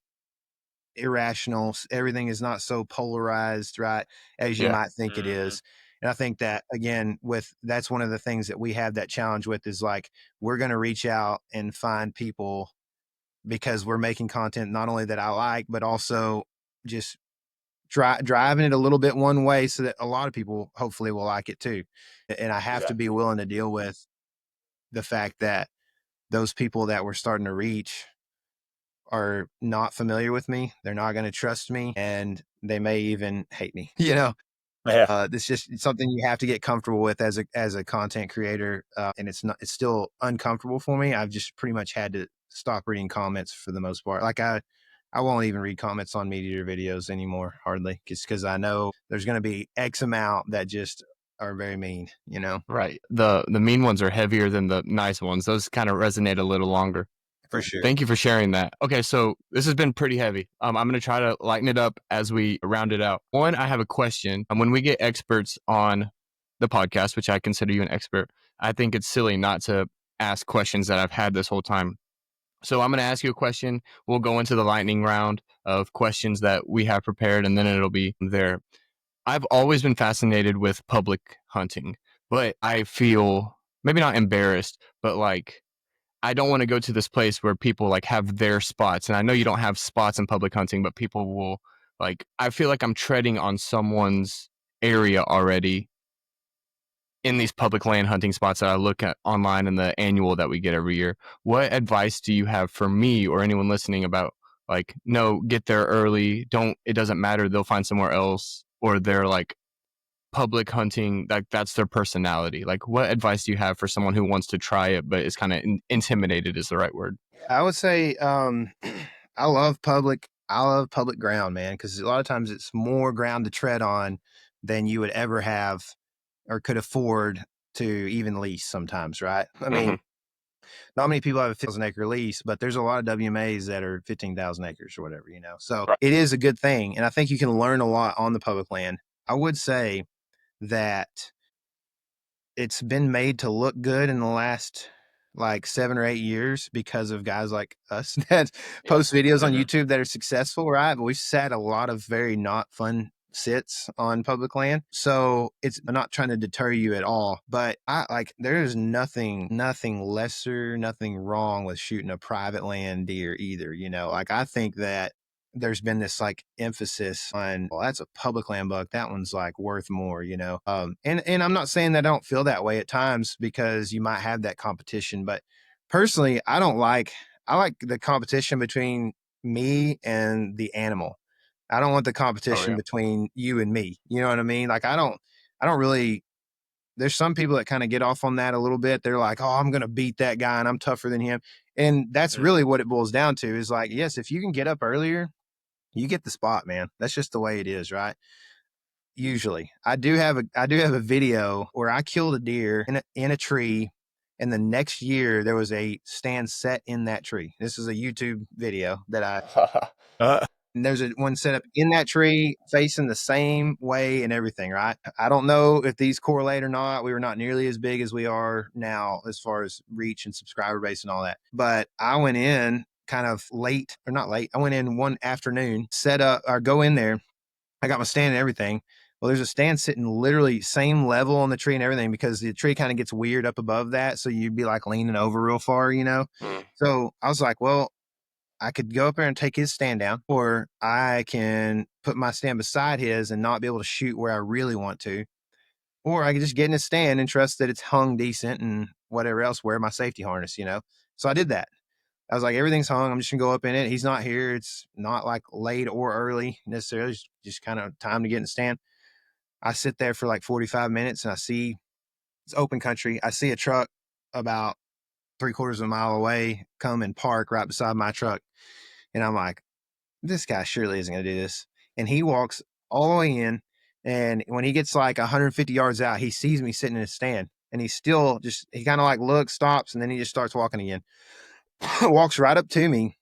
irrational, everything is not so polarized, right, as you might think it is. And I think that, again, that's one of the things that we have that challenge with, is like, we're going to reach out and find people because we're making content not only that I like, but also just driving it a little bit one way so that a lot of people hopefully will like it too. And I have to be willing to deal with the fact that those people that we're starting to reach are not familiar with me. They're not going to trust me, and they may even hate me. It's just something you have to get comfortable with as a content creator. And it's still uncomfortable for me. I've just pretty much had to stop reading comments for the most part. Like I won't even read comments on MeatEater videos anymore, hardly, just because I know there's going to be X amount that just are very mean, Right. The mean ones are heavier than the nice ones. Those kind of resonate a little longer. For sure. Thank you for sharing that. Okay, so this has been pretty heavy. I'm going to try to lighten it up as we round it out. One, I have a question. When we get experts on the podcast, which I consider you an expert, I think it's silly not to ask questions that I've had this whole time. So I'm going to ask you a question. We'll go into the lightning round of questions that we have prepared, and then it'll be there. I've always been fascinated with public hunting, but I feel maybe not embarrassed, but like I don't want to go to this place where people like have their spots. And I know you don't have spots in public hunting, but people will like, I feel like I'm treading on someone's area already in these public land hunting spots that I look at online in the annual that we get every year. What advice do you have for me or anyone listening about like, no, get there early. It doesn't matter. They'll find somewhere else, or they're like public hunting, like that's their personality. Like what advice do you have for someone who wants to try it, but is kind of intimidated is the right word? I would say, I love public ground, man. Cause a lot of times it's more ground to tread on than you would ever have or could afford to even lease sometimes. Right. I mean, not many people have a 1,000 acre lease, but there's a lot of WMAs that are 15,000 acres or whatever, so it is a good thing. And I think you can learn a lot on the public land. I would say that it's been made to look good in the last like 7 or 8 years because of guys like us that post videos on YouTube that are successful, right? But we've sat a lot of very not fun sits on public land. So I'm not trying to deter you at all, but there's nothing lesser, nothing wrong with shooting a private land deer either. I think that there's been this like emphasis on, well, that's a public land buck. That one's like worth more, and I'm not saying that I don't feel that way at times because you might have that competition, but personally, I like the competition between me and the animal. I don't want the competition between you and me. You know what I mean? Like, I don't really, there's some people that kind of get off on that a little bit. They're like, oh, I'm going to beat that guy and I'm tougher than him. And that's really what it boils down to is like, yes, if you can get up earlier, you get the spot, man. That's just the way it is, right? Usually. I do have a video where I killed a deer in a tree, and the next year there was a stand set in that tree. This is a YouTube video that and there's one set up in that tree facing the same way and everything, right? I don't know if these correlate or not. We were not nearly as big as we are now as far as reach and subscriber base and all that. But I went in kind of late, or not late. I went in one afternoon, set up or go in there. I got my stand and everything. Well, there's a stand sitting literally same level on the tree and everything because the tree kind of gets weird up above that. So you'd be like leaning over real far, So I was like, well, I could go up there and take his stand down, or I can put my stand beside his and not be able to shoot where I really want to. Or I could just get in his stand and trust that it's hung decent and whatever else, wear my safety harness, So I did that. I was like, everything's hung. I'm just gonna go up in it. He's not here. It's not like late or early necessarily. It's just kind of time to get in the stand. I sit there for like 45 minutes and I see it's open country. I see a truck about 3/4 of a mile away come and park right beside my truck. And I'm like, this guy surely isn't going to do this. And he walks all the way in. And when he gets like 150 yards out, he sees me sitting in his stand. And he still he kind of like looks, stops, and then he just starts walking again. Walks right up to me.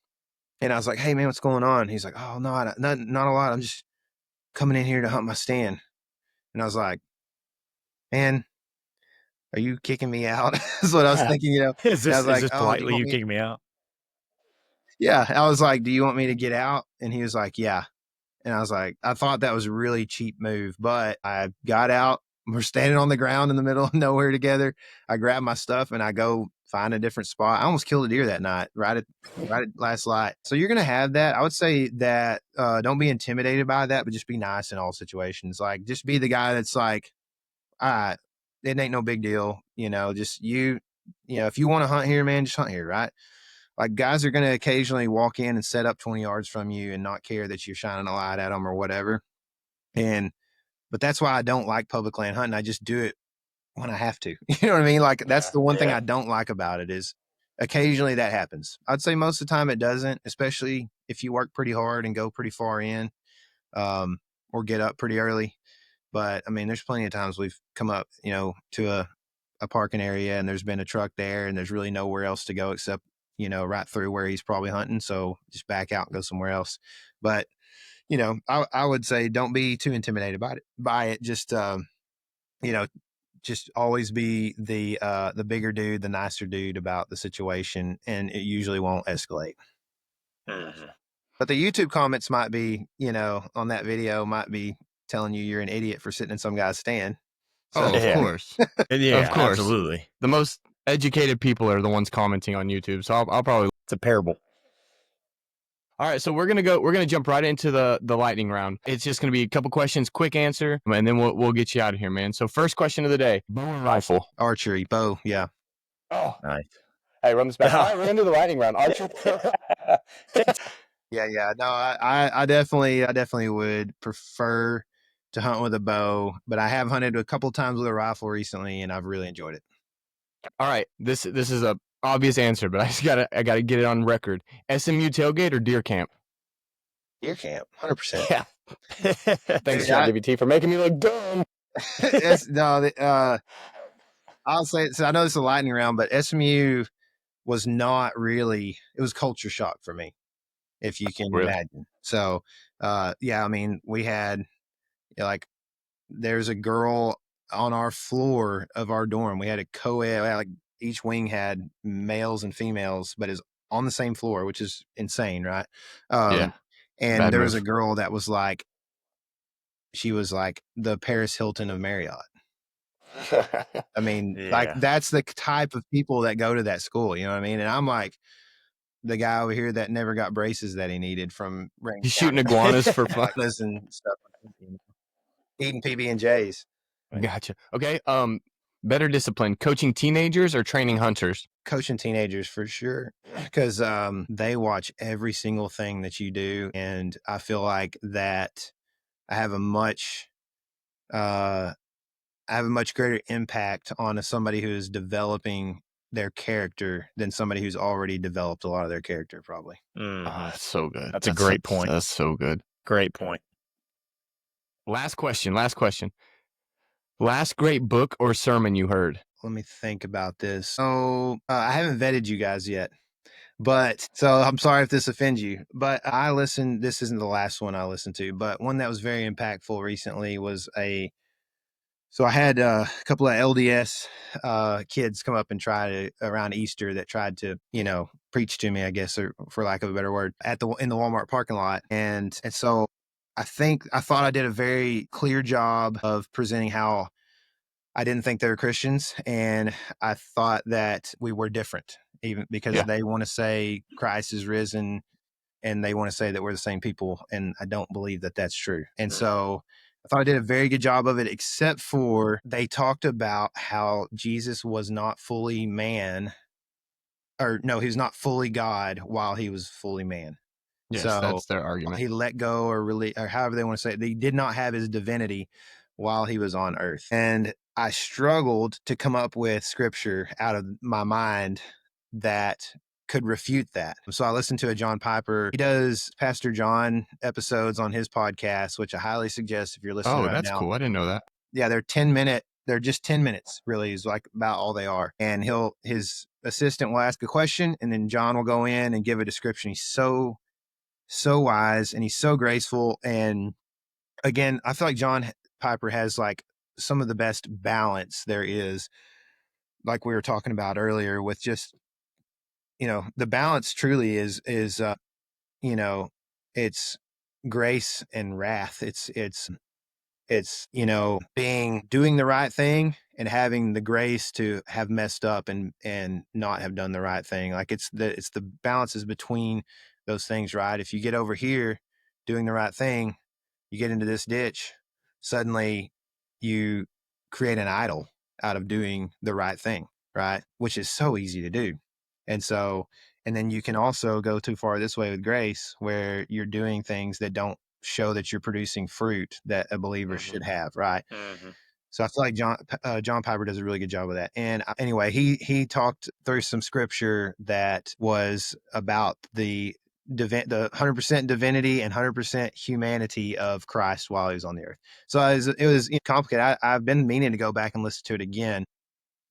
And I was like, hey, man, what's going on? He's like, oh, no, not a lot. I'm just coming in here to hunt my stand. And I was like, man, are you kicking me out? That's what I was thinking, Is this, I was like, is this politely you kicking me out? Yeah. I was like, do you want me to get out? And he was like, yeah. And I was like, I thought that was a really cheap move, but I got out. We're standing on the ground in the middle of nowhere together. I grab my stuff and I go find a different spot. I almost killed a deer that night, right at last light. So you're going to have that. I would say that don't be intimidated by that, but just be nice in all situations. Like, just be the guy that's like, all right, it ain't no big deal. Just if you want to hunt here, man, just hunt here, right? Like, guys are going to occasionally walk in and set up 20 yards from you and not care that you're shining a light at them or whatever. But that's why I don't like public land hunting. I just do it when I have to. You know what I mean? Like, that's the one thing I don't like about it is occasionally that happens. I'd say most of the time it doesn't, especially if you work pretty hard and go pretty far in, or get up pretty early. But I mean, there's plenty of times we've come up, to a parking area and there's been a truck there and there's really nowhere else to go except, right through where he's probably hunting. So just back out and go somewhere else. But, I would say don't be too intimidated by it. Just, just always be the bigger dude, the nicer dude about the situation, and it usually won't escalate. Mm-hmm. But the YouTube comments might be, on that video might be telling you you're an idiot for sitting in some guy's stand. So, of course. Yeah, of course. Absolutely. The most educated people are the ones commenting on YouTube. So I'll probably. It's a parable. All right, so we're gonna jump right into the lightning round. It's just gonna be a couple questions, quick answer, and then we'll get you out of here, man. So first question of the day: bow or rifle? Archery, bow, yeah. Oh, nice. Hey, run this back. All right, we're into the lightning round. Archery. Yeah. No, I definitely would prefer to hunt with a bow, but I have hunted a couple times with a rifle recently, and I've really enjoyed it. All right, this is a obvious answer, but I gotta get it on record. SMU tailgate or deer camp? Deer camp, 100%. Yeah. Thanks, ChatGPT, for making me look dumb. I'll say it. So I know this is a lightning round, but SMU was not really. It was culture shock for me, if you can imagine. So, I mean, we had there's a girl on our floor of our dorm. We had a co-ed. Like, each wing had males and females, but is on the same floor, which is insane, right? And there was a girl that was like, she was like the Paris Hilton of Marriott. I mean, that's the type of people that go to that school. You know what I mean? And I'm like the guy over here that never got braces that he needed from he's shooting iguanas for fun and stuff, eating PB&Js. Gotcha. Okay. Better discipline: coaching teenagers or training hunters? Coaching teenagers for sure, because they watch every single thing that you do, and I feel like that I have a much greater impact on somebody who is developing their character than somebody who's already developed a lot of their character, probably. That's so good. That's a great point. That's so good. Great point. Last question. Last great book or sermon you heard? Let me think about this. So I haven't vetted you guys yet, but so I'm sorry if this offends you, but this isn't the last one I listened to, but one that was very impactful recently was so I had a couple of LDS kids come up and around Easter that tried to, preach to me, I guess, or for lack of a better word, in the Walmart parking lot. And so I thought I did a very clear job of presenting how I didn't think they were Christians, and I thought that we were different, even because they want to say Christ is risen, and they want to say that we're the same people, and I don't believe that that's true. And so I thought I did a very good job of it, except for they talked about how Jesus was not fully man, or no, he was not fully God while he was fully man. Yes, so that's their argument. He let go, or however they want to say it. He did not have his divinity while he was on earth. And I struggled to come up with scripture out of my mind that could refute that. So I listened to a John Piper. He does Pastor John episodes on his podcast, which I highly suggest if you're listening right now. Oh, that's cool. I didn't know that. Yeah, they're just 10 minutes, really, is like about all they are. And his assistant will ask a question, and then John will go in and give a description. He's so wise, and he's so graceful. And again, I feel like John Piper has like some of the best balance there is, like we were talking about earlier, with just, the balance truly is it's grace and wrath. It's doing the right thing and having the grace to have messed up and not have done the right thing. Like it's the balances between those things, right? If you get over here doing the right thing, you get into this ditch, suddenly you create an idol out of doing the right thing, right? Which is so easy to do. And then you can also go too far this way with grace, where you're doing things that don't show that you're producing fruit that a believer should have, right? So I feel like John Piper does a really good job of that. And anyway, he talked through some scripture that was about the 100% divinity and 100% humanity of Christ while he was on the earth. So it was complicated. I've been meaning to go back and listen to it again.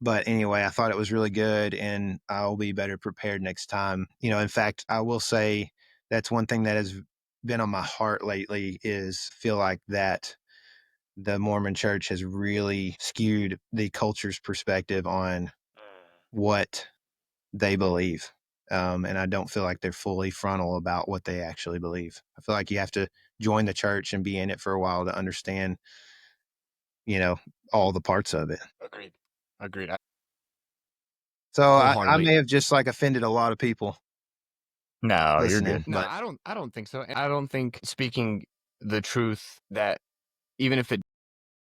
But anyway, I thought it was really good, and I'll be better prepared next time. In fact, I will say that's one thing that has been on my heart lately is feel like that the Mormon church has really skewed the culture's perspective on what they believe. And I don't feel like they're fully frontal about what they actually believe. I feel like you have to join the church and be in it for a while to understand, all the parts of it. Agreed. So I may have just offended a lot of people. No, listening. You're good. No, I don't think so. I don't think speaking the truth, that even if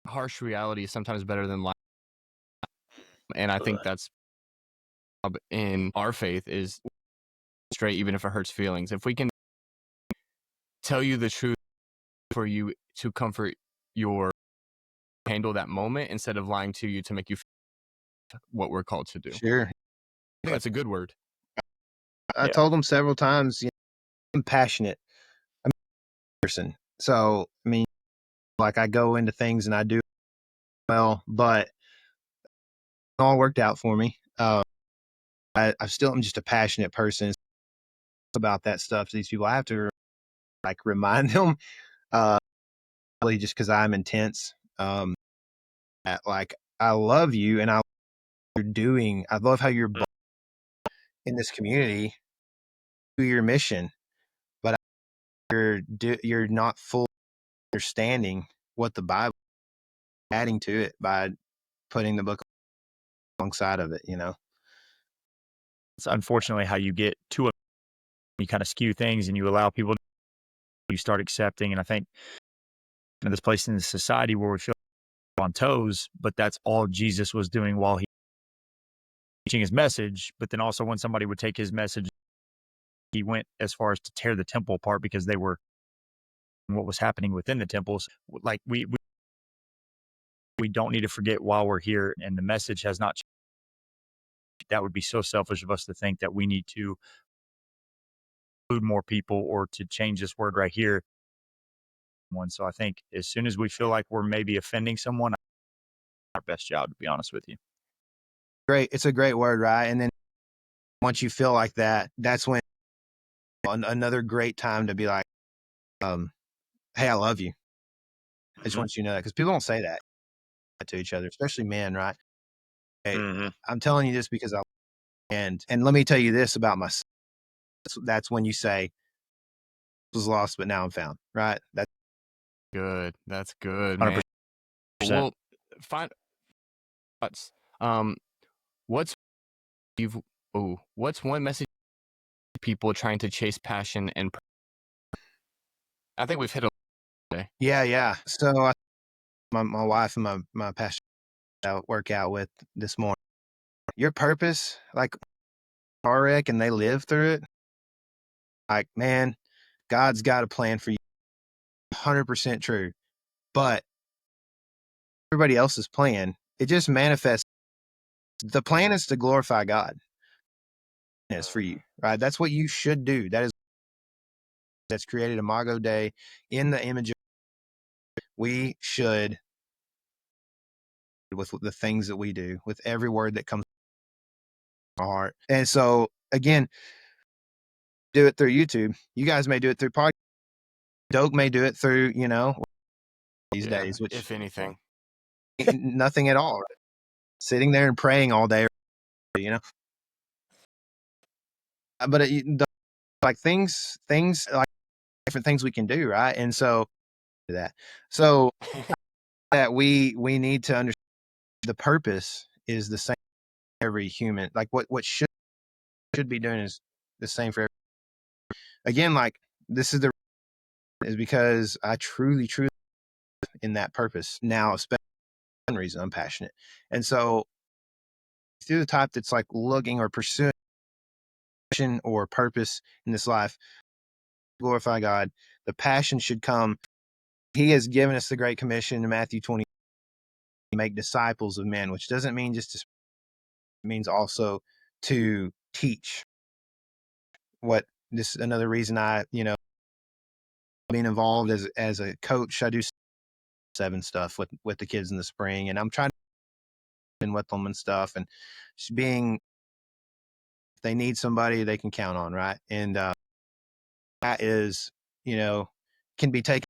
harsh reality is sometimes better than life. And I think that's in our faith is straight, even if it hurts feelings. If we can tell you the truth for you to comfort handle that moment instead of lying to you to make you feel what we're called to do. Sure. I think that's a good word. I told them several times, I'm passionate. I'm a person. So, I go into things and I do well, but it all worked out for me. I still am just a passionate person about that stuff to these people. I have to remind them, really just because I'm intense. I love you and I love what you're doing. I love how you're in this community, do your mission, but you're not fully understanding what the Bible is adding to it by putting the book alongside of it. It's unfortunately how you get to it. You kind of skew things and you allow people you start accepting. And I think this place in the society where we feel on toes, but that's all Jesus was doing while he was teaching his message. But then also when somebody would take his message, he went as far as to tear the temple apart because they were what was happening within the temples. Like we don't need to forget while we're here, and the message has not changed. That would be so selfish of us to think that we need to include more people or to change this word right here. So I think as soon as we feel like we're maybe offending someone, our best job, to be honest with you. Great. It's a great word, right? And then once you feel like that, that's when another great time to be like, hey, I love you. I just want you to know that, because people don't say that to each other, especially men, right? Hey, I'm telling you this because and let me tell you this about myself. That's when you say, was lost, but now I'm found, right? That's good. That's good, man. 100%. Well, what's one message to people trying to chase passion and I think we've hit a today. Yeah. So my wife and my pastor I work out with this morning. Your purpose, like car wreck, and they live through it. Like, man, God's got a plan for you. 100% true. But everybody else's plan, it just manifests. The plan is to glorify God. Is for you, right? That's what you should do. That's created Imago Dei in the image of. We should, with the things that we do, with every word that comes from our heart. And so again, do it through YouTube. You guys may do it through podcast. Doak may do it through, these days, which if anything, nothing at all. Right? Sitting there and praying all day, But things like different things we can do, right? And so that we need to understand the purpose is the same for every human. Like what should be doing is the same for every. Again, like this is because I truly in that purpose now, especially one reason I'm passionate. And so through the type that's like looking or pursuing passion or purpose in this life, glorify God, the passion should come. He has given us the Great Commission in Matthew 20, make disciples of men, which doesn't mean just to, it means also to teach. What this is another reason I, being involved as a coach, I do 7 stuff with the kids in the spring, and I'm trying to be with them and stuff, and just being, if they need somebody they can count on, right? And that is, can be taken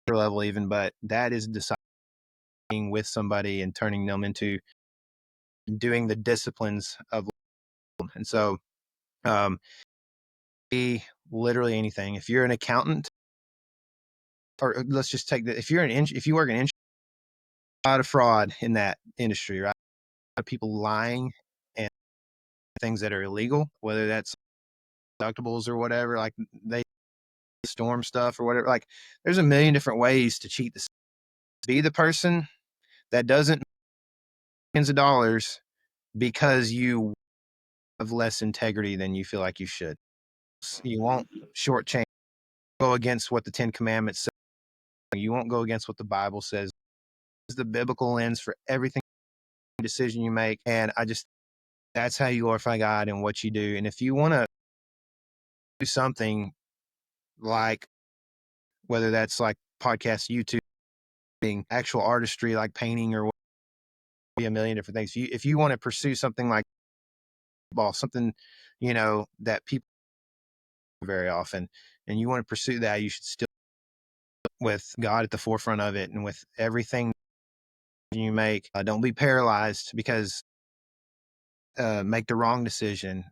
to a level even, but that is deciding with somebody and turning them into doing the disciplines of. And so be literally anything. If you're an accountant, or let's just take that, if you work in a lot of fraud in that industry, right? A lot of people lying and things that are illegal, whether that's deductibles or whatever, like they storm stuff or whatever. Like there's a million different ways to cheat this. Be the person that doesn't millions of dollars because you have less integrity than you feel like you should. You won't shortchange, go against what the 10 Commandments say. You won't go against what the Bible says. It's the biblical lens for everything decision you make. And that's how you glorify God and what you do. And if you want to do something like, whether that's like podcast, YouTube, being actual artistry, like painting or be a million different things. If you want to pursue something like ball, something, that people very often, and you want to pursue that, you should still with God at the forefront of it and with everything you make. Don't be paralyzed because make the wrong decision.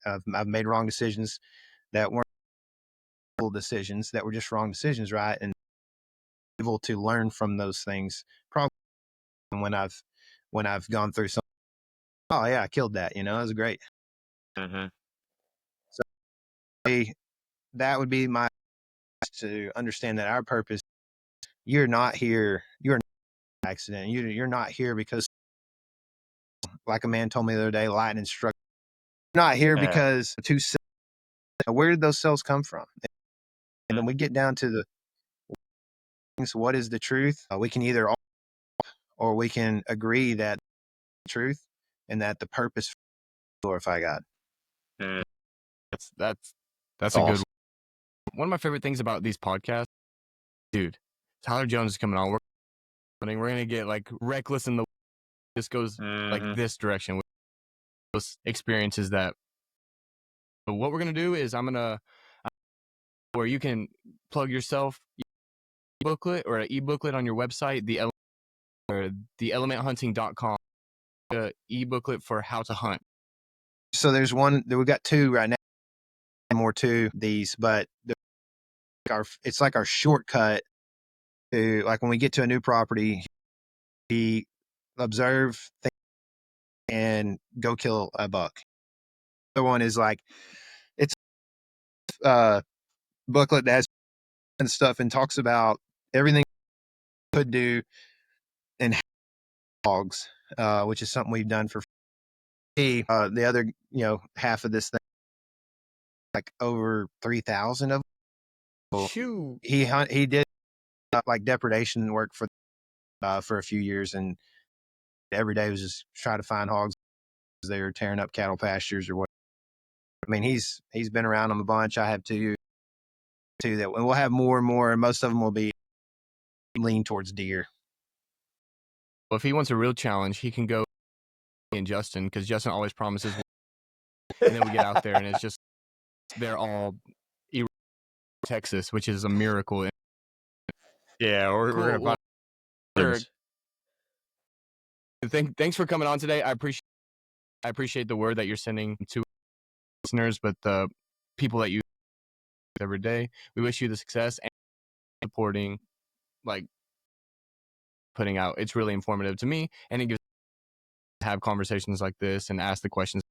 I've made wrong decisions that weren't decisions, that were just wrong decisions, right? And able to learn from those things. Probably when I've gone through something, oh yeah, I killed that, it was great. Mm-hmm. So that would be my, to understand that our purpose, you're not here, you're not an accident. You're not here because, like a man told me the other day, lightning struck. You're not here because two cells. Where did those cells come from? And then we get down to the things. What is the truth? We can either, or we can agree that the truth and that the purpose glorify God. That's a good one. One of my favorite things about these podcasts, dude, Tyler Jones is coming on. We're gonna get like reckless in the, this goes like this direction with those experiences that. But what we're gonna do is where you can plug yourself booklet or an e-booklet on your website, the elementhunting.com, e-booklet for how to hunt. So there's one, we've got 2 right now, more to these, but it's like our shortcut to, like when we get to a new property, we observe and go kill a buck. The other one is like, it's booklet that has and stuff and talks about everything you could do and hogs, which is something we've done for the other, half of this thing, like over 3,000 of them. Shoot. He did like depredation work for a few years, and every day was just trying to find hogs as they were tearing up cattle pastures or what. I mean, he's been around them a bunch. I have too. That we'll have more and more, and most of them will be lean towards deer. Well, if he wants a real challenge, he can go and Justin, because Justin always promises. And then we get out there, and it's just they're all Texas, which is a miracle. Yeah, we're gonna find. Thanks for coming on today. I appreciate the word that you're sending to listeners, but the people that you every day. We wish you the success and supporting, like putting out. It's really informative to me, and it gives to have conversations like this and ask the questions.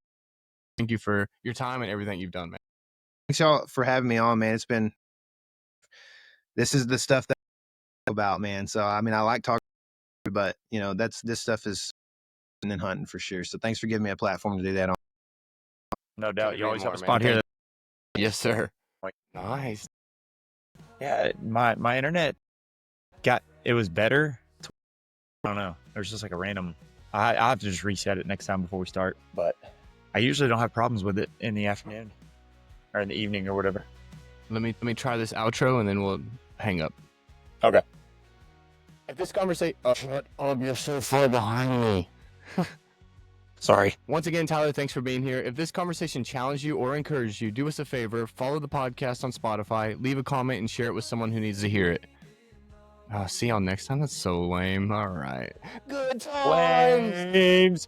Thank you for your time and everything you've done, man. Thanks y'all for having me on, man. This is the stuff that I'm about, man. So I mean, I like talking, but this stuff is and then hunting for sure. So thanks for giving me a platform to do that on. No doubt. You always have a spot here. Yes, sir. Nice. Yeah, my internet it was better. I don't know. There's just like a random. I have to just reset it next time before we start. But I usually don't have problems with it in the afternoon or in the evening or whatever. Let me try this outro and then we'll hang up. Okay. If this conversation, shut up! You're so far behind me. Sorry. Once again, Tyler, thanks for being here. If this conversation challenged you or encouraged you, do us a favor, follow the podcast on Spotify, leave a comment, and share it with someone who needs to hear it. See y'all next time. That's so lame. All right. Good times.